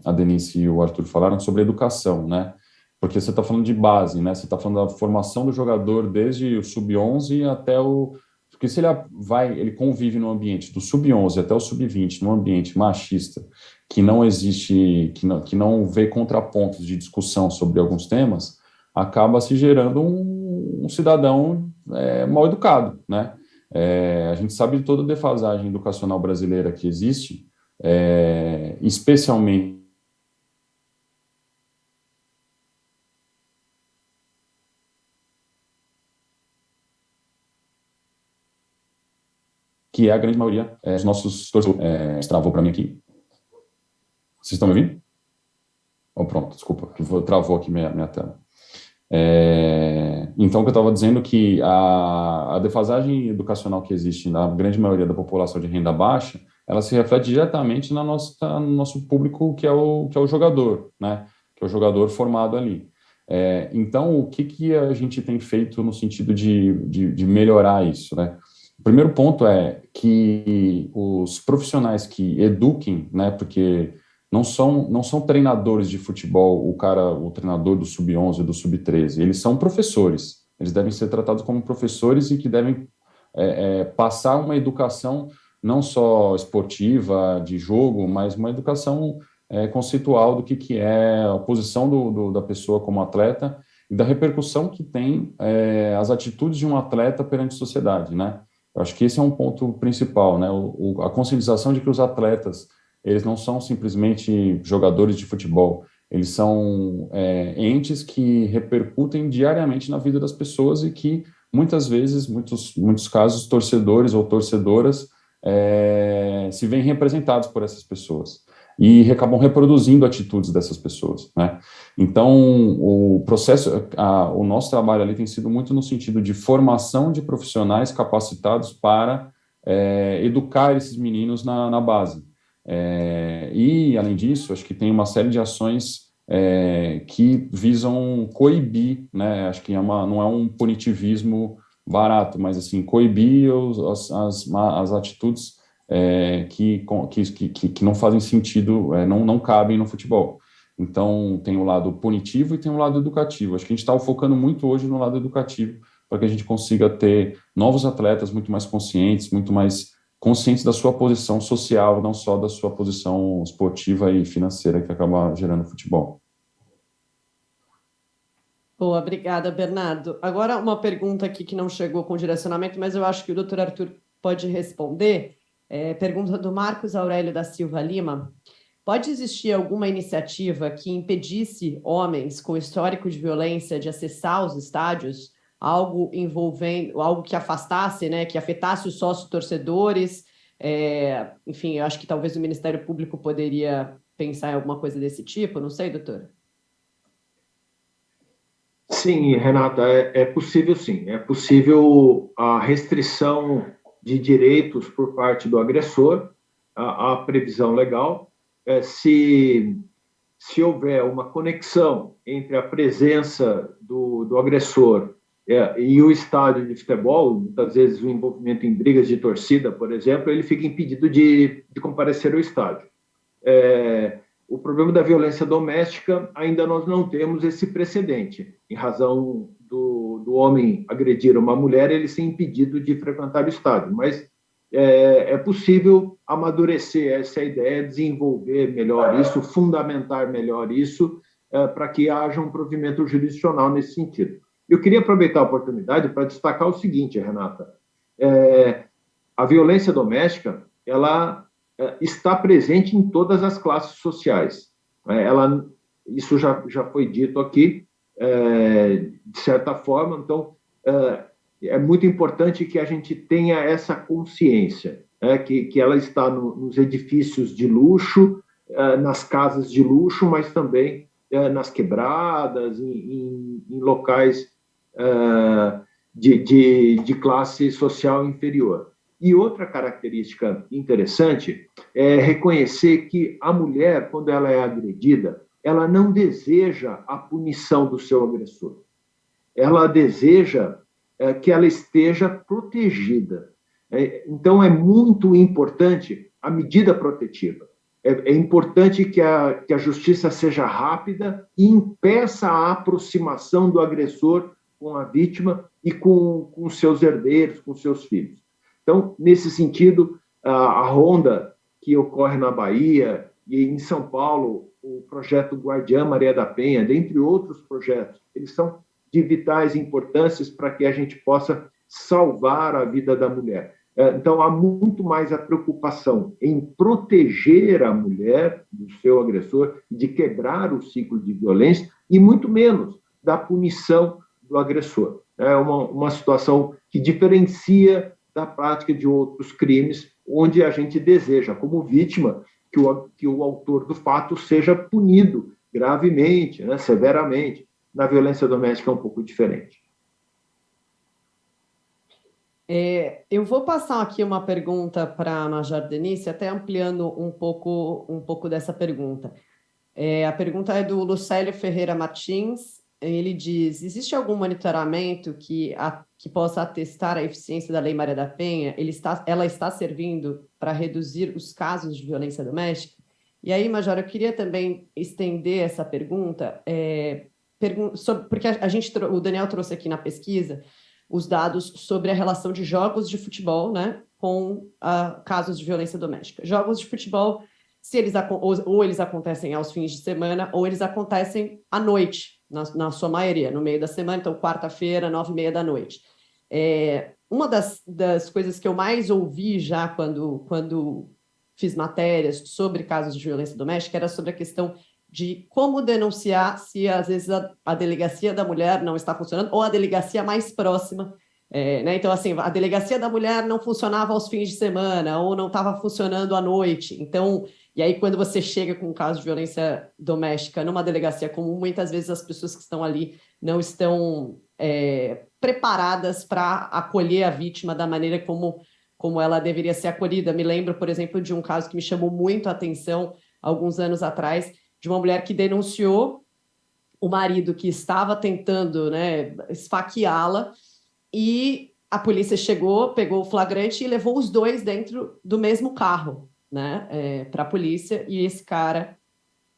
a Denise e o Arthur falaram sobre educação, né? Porque você está falando de base, né? Você está falando da formação do jogador desde o sub-11 até o... Porque se ele convive no ambiente do sub-11 até o sub-20, num ambiente machista, que não existe, que não vê contrapontos de discussão sobre alguns temas, acaba se gerando um cidadão mal educado, né? A gente sabe de toda a defasagem educacional brasileira que existe, especialmente que é a grande maioria dos nossos torcedores. Travou para mim aqui. Vocês estão me ouvindo? Oh, pronto, desculpa, travou aqui minha tela. Então, o que eu estava dizendo que a defasagem educacional que existe na grande maioria da população de renda baixa, ela se reflete diretamente no nosso público, que é o jogador, né? Que é o jogador formado ali. Então, o que a gente tem feito no sentido de melhorar isso, né? O primeiro ponto é que os profissionais que eduquem, né, porque não são treinadores de futebol, o treinador do sub-11, do sub-13, eles são professores, eles devem ser tratados como professores e que devem passar uma educação não só esportiva, de jogo, mas uma educação conceitual do que é a posição da pessoa como atleta e da repercussão que tem as atitudes de um atleta perante a sociedade, né? Eu acho que esse é um ponto principal, né? A conscientização de que os atletas, eles não são simplesmente jogadores de futebol, eles são entes que repercutem diariamente na vida das pessoas e que, muitas vezes, muitos casos, torcedores ou torcedoras se veem representados por essas pessoas e acabam reproduzindo atitudes dessas pessoas, né? Então, o nosso trabalho ali tem sido muito no sentido de formação de profissionais capacitados para educar esses meninos na base. E, além disso, acho que tem uma série de ações que visam coibir, né? Acho que não é um punitivismo barato, mas assim, coibir as atitudes que não fazem sentido, não cabem no futebol. Então, tem o lado punitivo e tem o lado educativo. Acho que a gente está focando muito hoje no lado educativo, para que a gente consiga ter novos atletas muito mais conscientes da sua posição social, não só da sua posição esportiva e financeira que acaba gerando futebol. Boa, obrigada, Bernardo. Agora, uma pergunta aqui que não chegou com direcionamento, mas eu acho que o doutor Arthur pode responder. Pergunta do Marcos Aurélio da Silva Lima. Pode existir alguma iniciativa que impedisse homens com histórico de violência de acessar os estádios? Algo que afastasse, né, que afetasse os sócios-torcedores? Enfim, eu acho que talvez o Ministério Público poderia pensar em alguma coisa desse tipo, não sei, doutor? Sim, Renata, é possível sim. É possível a restrição de direitos por parte do agressor, a previsão legal, se houver uma conexão entre a presença do agressor e o estádio de futebol, muitas vezes o envolvimento em brigas de torcida, por exemplo, ele fica impedido de comparecer ao estádio. O problema da violência doméstica, ainda nós não temos esse precedente, em razão do homem agredir uma mulher, ele ser impedido de frequentar o estádio, mas é possível amadurecer essa ideia, desenvolver melhor isso, fundamentar melhor isso, para que haja um provimento jurisdicional nesse sentido. Eu queria aproveitar a oportunidade para destacar o seguinte, Renata, a violência doméstica, ela está presente em todas as classes sociais. Isso já foi dito aqui, de certa forma, então é muito importante que a gente tenha essa consciência, que ela está nos edifícios de luxo, nas casas de luxo, mas também nas quebradas, em locais de classe social inferior. E outra característica interessante é reconhecer que a mulher, quando ela é agredida, ela não deseja a punição do seu agressor. Ela deseja que ela esteja protegida. Então, é muito importante a medida protetiva. É importante que a justiça seja rápida e impeça a aproximação do agressor com a vítima e com seus herdeiros, com seus filhos. Então, nesse sentido, a ronda que ocorre na Bahia e em São Paulo, o projeto Guardiã Maria da Penha, dentre outros projetos, eles são de vitais importância para que a gente possa salvar a vida da mulher. Então, há muito mais a preocupação em proteger a mulher do seu agressor, de quebrar o ciclo de violência, e muito menos da punição do agressor. É uma situação que diferencia da prática de outros crimes, onde a gente deseja, como vítima, que o autor do fato seja punido gravemente, né, severamente. Na violência doméstica é um pouco diferente. Eu vou passar aqui uma pergunta para a Major Denise, até ampliando um pouco dessa pergunta. A pergunta é do Lucélio Ferreira Martins. Ele diz: existe algum monitoramento que possa atestar a eficiência da Lei Maria da Penha? Ela está servindo para reduzir os casos de violência doméstica? E aí, Major, eu queria também estender essa pergunta, porque o Daniel trouxe aqui na pesquisa os dados sobre a relação de jogos de futebol, né, com casos de violência doméstica. Jogos de futebol, se eles acontecem aos fins de semana, ou eles acontecem à noite, na sua maioria, no meio da semana, então quarta-feira, 9h30 da noite. Uma das coisas que eu mais ouvi já quando fiz matérias sobre casos de violência doméstica era sobre a questão de como denunciar se, às vezes, a delegacia da mulher não está funcionando, ou a delegacia mais próxima. Né? Então, assim, a delegacia da mulher não funcionava aos fins de semana, ou não estava funcionando à noite. Então, e aí, quando você chega com um caso de violência doméstica numa delegacia comum, muitas vezes as pessoas que estão ali não estão preparadas para acolher a vítima da maneira como ela deveria ser acolhida. Me lembro, por exemplo, de um caso que me chamou muito a atenção alguns anos atrás, de uma mulher que denunciou o marido que estava tentando, né, esfaqueá-la, e a polícia chegou, pegou o flagrante e levou os dois dentro do mesmo carro, né, para a polícia, e esse cara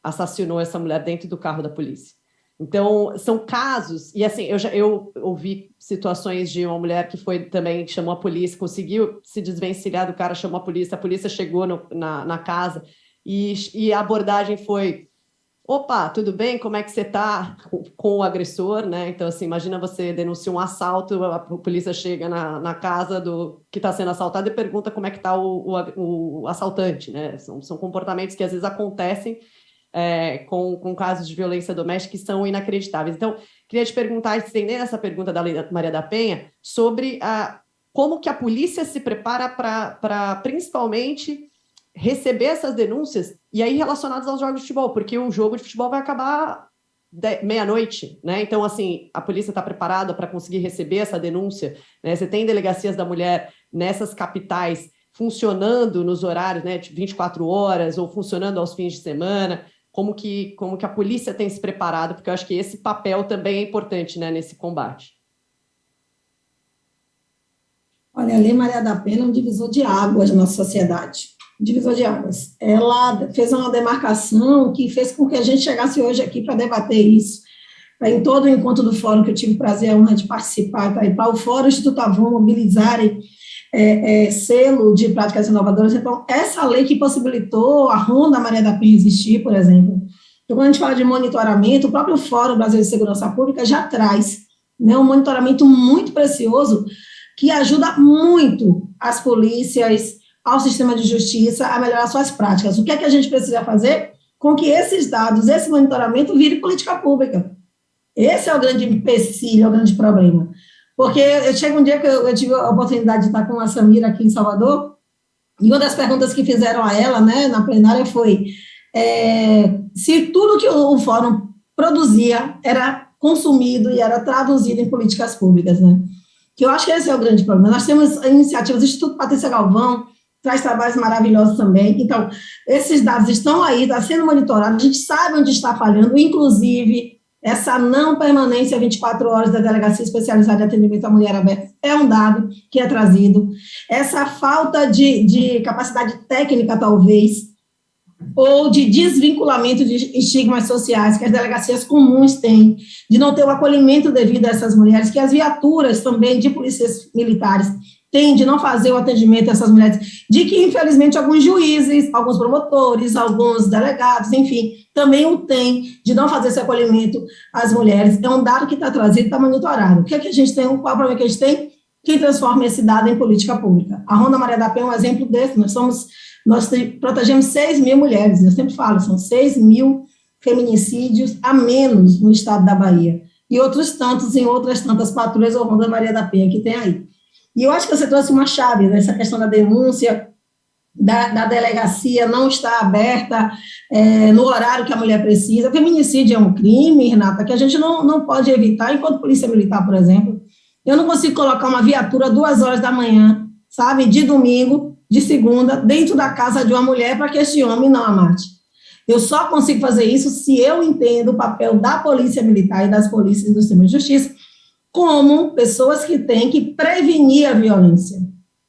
assassinou essa mulher dentro do carro da polícia. Então, são casos, e assim, eu ouvi situações de uma mulher que também chamou a polícia, conseguiu se desvencilhar do cara, chamou a polícia chegou na casa, e a abordagem foi: opa, tudo bem? Como é que você está com o agressor, né? Então, assim, imagina você denuncia um assalto, a polícia chega na casa do que está sendo assaltado e pergunta como é que está o assaltante, né? São comportamentos que às vezes acontecem com casos de violência doméstica que são inacreditáveis. Então, queria te perguntar, estendendo essa pergunta da Lei Maria da Penha, sobre como que a polícia se prepara para principalmente receber essas denúncias, e aí relacionadas aos jogos de futebol, porque o jogo de futebol vai acabar meia-noite, né? Então, assim, a polícia está preparada para conseguir receber essa denúncia, né? Você tem delegacias da mulher nessas capitais funcionando nos horários, né, de 24 horas, ou funcionando aos fins de semana. Como que a polícia tem se preparado, porque eu acho que esse papel também é importante, né, nesse combate. Olha, a Lei Maria da Penha é um divisor de águas na nossa sociedade. Divisor de águas. Ela fez uma demarcação que fez com que a gente chegasse hoje aqui para debater isso. Em todo o encontro do fórum que eu tive o prazer e a honra de participar, para o Fórum e o Instituto Avon mobilizarem selo de práticas inovadoras. Então, essa lei que possibilitou a Ronda Maria da Penha existir, por exemplo. Então, quando a gente fala de monitoramento, o próprio Fórum Brasileiro de Segurança Pública já traz, né, um monitoramento muito precioso que ajuda muito as polícias, ao sistema de justiça, a melhorar suas práticas. O que é que a gente precisa fazer? Com que esses dados, esse monitoramento vire política pública. Esse é o grande empecilho, é o grande problema. Porque chega um dia que eu tive a oportunidade de estar com a Samira aqui em Salvador, e uma das perguntas que fizeram a ela, né, na plenária foi se tudo que o fórum produzia era consumido e era traduzido em políticas públicas, né? Que eu acho que esse é o grande problema. Nós temos iniciativas, o Instituto Patrícia Galvão traz trabalhos maravilhosos também. Então, esses dados estão aí, está sendo monitorado, a gente sabe onde está falhando, inclusive essa não permanência 24 horas da Delegacia Especializada de Atendimento à Mulher Aberta é um dado que é trazido. Essa falta de capacidade técnica, talvez, ou de desvinculamento de estigmas sociais que as delegacias comuns têm, de não ter o acolhimento devido a essas mulheres, que as viaturas também de polícias militares têm de não fazer o atendimento a essas mulheres, de que, infelizmente, alguns juízes, alguns promotores, alguns delegados, enfim, também o têm de não fazer esse acolhimento às mulheres. É um dado que está trazido, está monitorado. O que é que a gente tem? Qual é o problema que a gente tem? quem transforma esse dado em política pública. A Ronda Maria da Penha é um exemplo desse. Nós protegemos 6 mil mulheres, eu sempre falo, são 6 mil feminicídios a menos no estado da Bahia, e outros tantos em outras tantas patrulhas ou Ronda Maria da Penha que tem aí. E eu acho que você trouxe uma chave, né, essa questão da denúncia, da delegacia não estar aberta no horário que a mulher precisa. Feminicídio é um crime, Renata, que a gente não pode evitar. Enquanto polícia militar, por exemplo, eu não consigo colocar uma viatura 2 horas da manhã, sabe, de domingo, de segunda, dentro da casa de uma mulher para que esse homem não a mate. Eu só consigo fazer isso se eu entendo o papel da polícia militar e das polícias do sistema de justiça como pessoas que têm que prevenir a violência,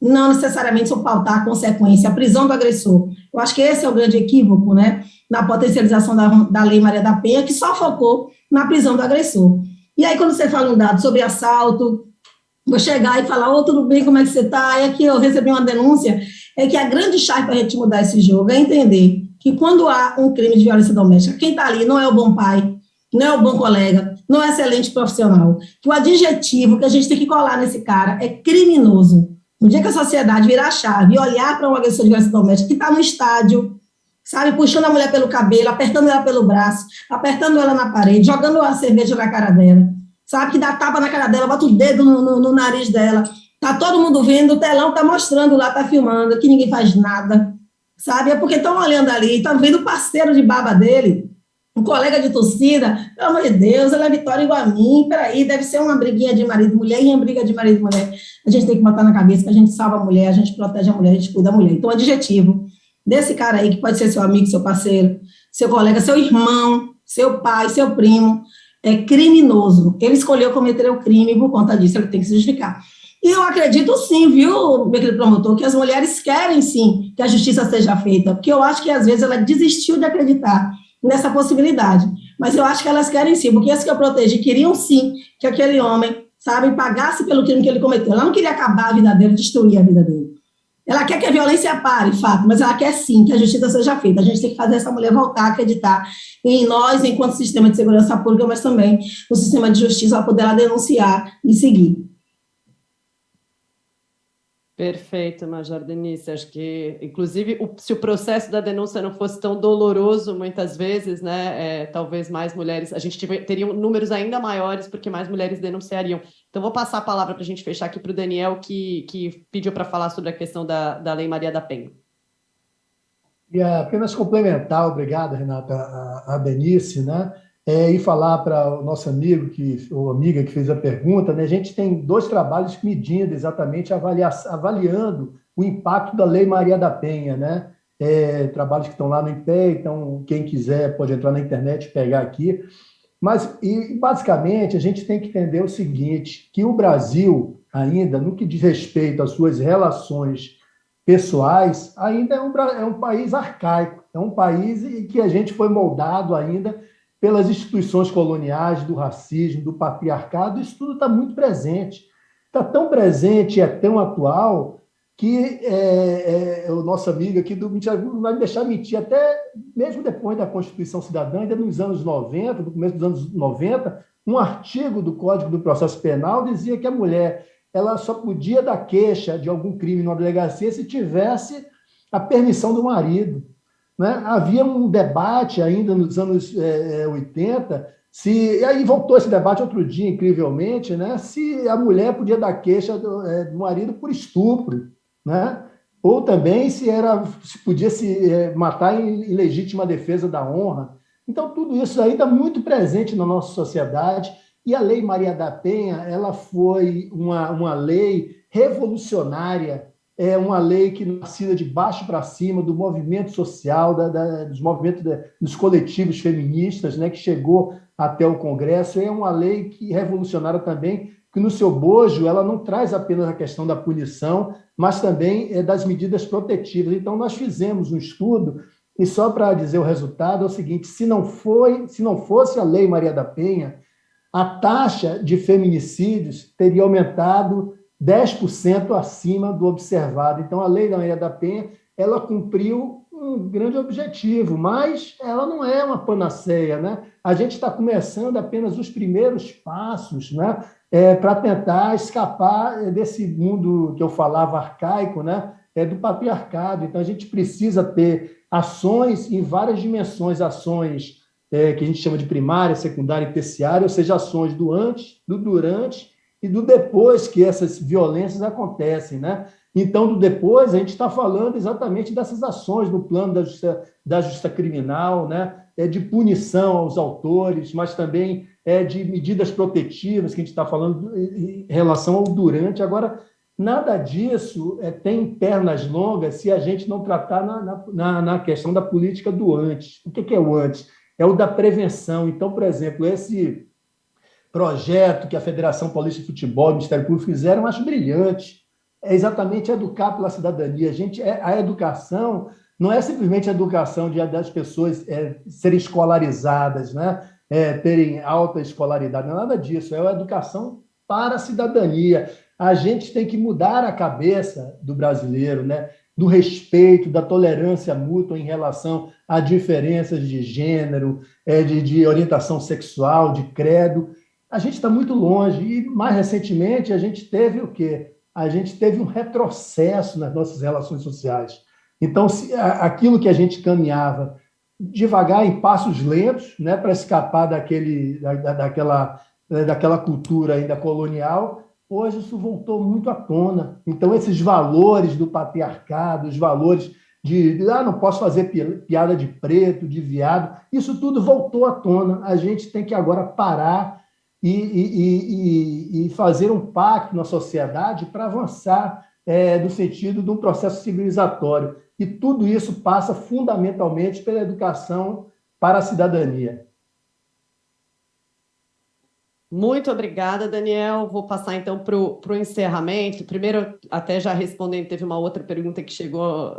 não necessariamente só pautar a consequência, a prisão do agressor. Eu acho que esse é o grande equívoco, né, na potencialização da Lei Maria da Penha, que só focou na prisão do agressor. E aí, quando você fala um dado sobre assalto, vou chegar e falar, tudo bem, como é que você está? E aqui eu recebi uma denúncia, é que a grande chave para a gente mudar esse jogo é entender que quando há um crime de violência doméstica, quem está ali não é o bom pai, não é o bom colega, não é excelente profissional, que o adjetivo que a gente tem que colar nesse cara é criminoso. No dia que a sociedade virar a chave e olhar para um agressor de violência doméstica que está no estádio, sabe, puxando a mulher pelo cabelo, apertando ela pelo braço, apertando ela na parede, jogando a cerveja na cara dela, sabe, que dá tapa na cara dela, bota o dedo no nariz dela, tá todo mundo vendo, o telão tá mostrando lá, tá filmando, que ninguém faz nada, sabe, é porque estão olhando ali, estão vendo o parceiro de baba dele, um colega de torcida, pelo amor de Deus, ela é Vitória igual a mim, peraí, deve ser uma briguinha de marido e mulher, e uma briga de marido e mulher. A gente tem que botar na cabeça que a gente salva a mulher, a gente protege a mulher, a gente cuida da mulher. Então, o adjetivo desse cara aí, que pode ser seu amigo, seu parceiro, seu colega, seu irmão, seu pai, seu primo, é criminoso. Ele escolheu cometer o crime e, por conta disso, ele tem que se justificar. E eu acredito sim, viu, meu querido promotor, que as mulheres querem sim que a justiça seja feita, porque eu acho que, às vezes, ela desistiu de acreditar nessa possibilidade, mas eu acho que elas querem sim, porque as que eu protegi queriam sim que aquele homem, sabe, pagasse pelo crime que ele cometeu. Ela não queria acabar a vida dele, destruir a vida dele. Ela quer que a violência pare, fato, mas ela quer sim que a justiça seja feita. A gente tem que fazer essa mulher voltar a acreditar em nós, enquanto sistema de segurança pública, mas também no sistema de justiça, para poder ela denunciar e seguir. Perfeito, Major Denise. Acho que, inclusive, se o processo da denúncia não fosse tão doloroso, muitas vezes, né, talvez mais mulheres, a gente teria números ainda maiores, porque mais mulheres denunciariam. Então, vou passar a palavra para a gente fechar aqui para o Daniel, que pediu para falar sobre a questão da Lei Maria da Penha. E apenas complementar, obrigado, Renata, a Denise, né? E falar para o nosso amigo ou amiga que fez a pergunta, né? A gente tem 2 trabalhos medindo exatamente, avaliando o impacto da Lei Maria da Penha, né? Trabalhos que estão lá no IPE, então quem quiser pode entrar na internet e pegar aqui. Mas, basicamente, a gente tem que entender o seguinte, que o Brasil, ainda, no que diz respeito às suas relações pessoais, ainda é um país arcaico, é um país em que a gente foi moldado ainda pelas instituições coloniais, do racismo, do patriarcado. Isso tudo está muito presente. Está tão presente e é tão atual que o nosso amigo aqui do Mentira não vai me deixar mentir, até mesmo depois da Constituição Cidadã, ainda nos anos 90, no começo dos anos 90, um artigo do Código do Processo Penal dizia que a mulher ela só podia dar queixa de algum crime numa delegacia se tivesse a permissão do marido. Né? Havia um debate ainda nos anos 80, e aí voltou esse debate outro dia, incrivelmente, né? Se a mulher podia dar queixa do marido por estupro, né? Ou também se podia se matar em legítima defesa da honra. Então, tudo isso ainda muito presente na nossa sociedade, e a Lei Maria da Penha ela foi uma lei revolucionária, uma lei que nascida de baixo para cima, do movimento social, dos movimentos dos coletivos feministas, né, que chegou até o Congresso. É uma lei revolucionária também, que no seu bojo ela não traz apenas a questão da punição, mas também das medidas protetivas. Então, nós fizemos um estudo, e só para dizer o resultado, é o seguinte: se não fosse a Lei Maria da Penha, a taxa de feminicídios teria aumentado 10% acima do observado. Então, a Lei da Maria da Penha ela cumpriu um grande objetivo, mas ela não é uma panaceia, né? A gente está começando apenas os primeiros passos, né? Para tentar escapar desse mundo que eu falava arcaico, né? Do patriarcado. Então, a gente precisa ter ações em várias dimensões, ações que a gente chama de primária, secundária e terciária, ou seja, ações do antes, do durante e do depois que essas violências acontecem, né? Então, do depois, a gente está falando exatamente dessas ações no plano da justiça criminal, né? De punição aos autores, mas também de medidas protetivas, que a gente está falando em relação ao durante. Agora, nada disso tem pernas longas se a gente não tratar na questão da política do antes. O que é o antes? É o da prevenção. Então, por exemplo, esse projeto que a Federação Paulista de Futebol e o Ministério Público fizeram, eu acho brilhante. É exatamente educar pela cidadania. A educação não é simplesmente a educação das pessoas serem escolarizadas, né? Terem alta escolaridade, não é nada disso. É a educação para a cidadania. A gente tem que mudar a cabeça do brasileiro, né? Do respeito, da tolerância mútua em relação a diferenças de gênero, de orientação sexual, de credo. A gente está muito longe. E, mais recentemente, a gente teve o quê? A gente teve um retrocesso nas nossas relações sociais. Então, aquilo que a gente caminhava devagar, em passos lentos, né, para escapar daquela cultura ainda colonial, hoje isso voltou muito à tona. Então, esses valores do patriarcado, os valores não posso fazer piada de preto, de viado, isso tudo voltou à tona. A gente tem que agora parar e fazer um pacto na sociedade para avançar no sentido de um processo civilizatório. E tudo isso passa fundamentalmente pela educação para a cidadania. Muito obrigada, Daniel. Vou passar então para o encerramento. Primeiro, até já respondendo, teve uma outra pergunta que chegou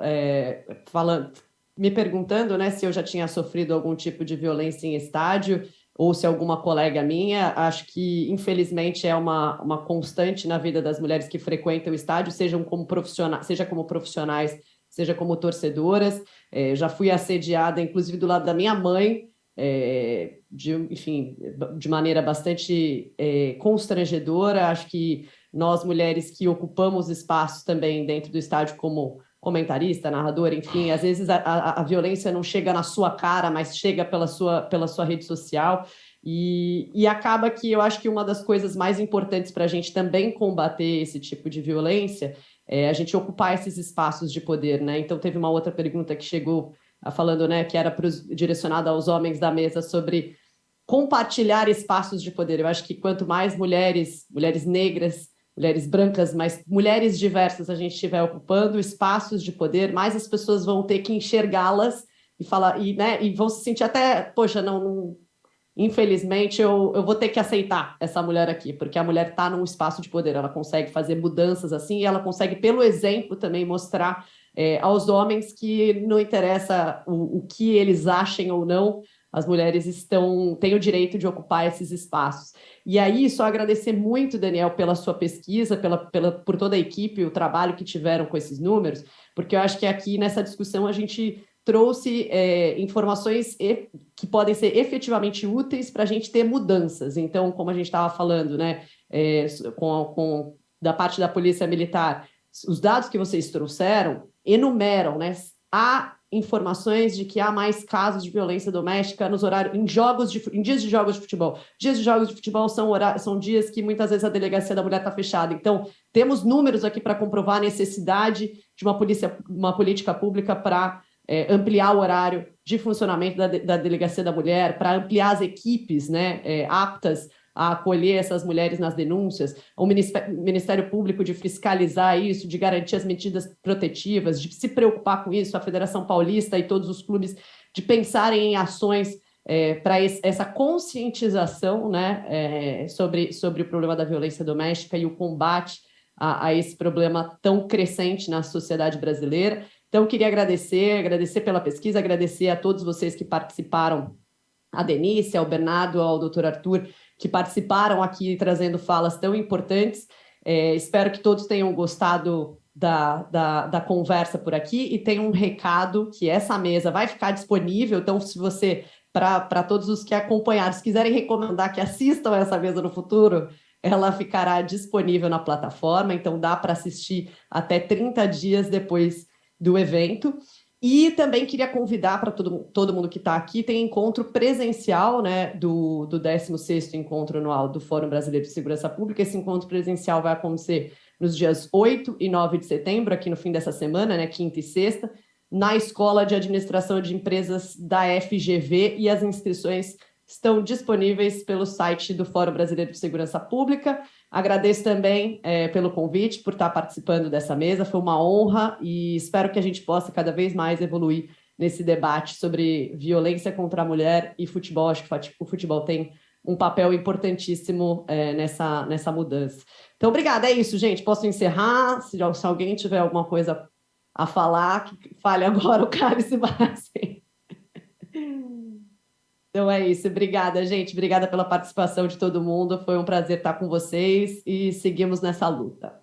me perguntando, né, se eu já tinha sofrido algum tipo de violência em estádio ou se alguma colega minha. Acho que, infelizmente, é uma constante na vida das mulheres que frequentam o estádio, seja como profissionais, seja como torcedoras. Já fui assediada, inclusive, do lado da minha mãe, de maneira bastante constrangedora. Acho que nós, mulheres que ocupamos espaços também dentro do estádio como comentarista, narrador, enfim, às vezes a violência não chega na sua cara, mas chega pela sua rede social, e acaba que eu acho que uma das coisas mais importantes para a gente também combater esse tipo de violência é a gente ocupar esses espaços de poder, né? Então teve uma outra pergunta que chegou falando, né, que era direcionada aos homens da mesa sobre compartilhar espaços de poder. Eu acho que quanto mais mulheres negras, mulheres brancas, mas mulheres diversas a gente estiver ocupando espaços de poder, mais as pessoas vão ter que enxergá-las e falar, e vão se sentir até, poxa, não infelizmente eu vou ter que aceitar essa mulher aqui, porque a mulher está num espaço de poder, ela consegue fazer mudanças assim, e ela consegue, pelo exemplo, também mostrar aos homens que não interessa o que eles achem ou não, as mulheres têm o direito de ocupar esses espaços. E aí, só agradecer muito, Daniel, pela sua pesquisa, por toda a equipe, o trabalho que tiveram com esses números, porque eu acho que aqui nessa discussão a gente trouxe informações que podem ser efetivamente úteis para a gente ter mudanças. Então, como a gente estava falando, né, da parte da Polícia Militar, os dados que vocês trouxeram enumeram, né, há informações de que há mais casos de violência doméstica nos horários, em dias de jogos de futebol. Dias de jogos de futebol são dias que muitas vezes a delegacia da mulher está fechada. Então, temos números aqui para comprovar a necessidade de uma política pública para ampliar o horário de funcionamento da delegacia da mulher, para ampliar as equipes, né, aptas a acolher essas mulheres nas denúncias, o Ministério Público de fiscalizar isso, de garantir as medidas protetivas, de se preocupar com isso, a Federação Paulista e todos os clubes de pensarem em ações para essa conscientização, né, sobre o problema da violência doméstica e o combate a esse problema tão crescente na sociedade brasileira. Então, queria agradecer pela pesquisa, agradecer a todos vocês que participaram, a Denise, ao Bernardo, ao Dr. Arthur, que participaram aqui trazendo falas tão importantes. Espero que todos tenham gostado da conversa por aqui, e tem um recado que essa mesa vai ficar disponível, então se você, para todos os que acompanharam, se quiserem recomendar que assistam essa mesa no futuro, ela ficará disponível na plataforma, então dá para assistir até 30 dias depois do evento. E também queria convidar para todo mundo que está aqui, tem encontro presencial, né, do 16º Encontro Anual do Fórum Brasileiro de Segurança Pública. Esse encontro presencial vai acontecer nos dias 8 e 9 de setembro, aqui no fim dessa semana, né, quinta e sexta, na Escola de Administração de Empresas da FGV, e as inscrições estão disponíveis pelo site do Fórum Brasileiro de Segurança Pública. Agradeço também pelo convite, por estar participando dessa mesa, foi uma honra e espero que a gente possa cada vez mais evoluir nesse debate sobre violência contra a mulher e futebol. Acho que o futebol tem um papel importantíssimo nessa mudança. Então, obrigada, é isso, gente. Posso encerrar? Se alguém tiver alguma coisa a falar, que fale agora, o cálice base. Então é isso, obrigada, gente. Obrigada pela participação de todo mundo. Foi um prazer estar com vocês e seguimos nessa luta.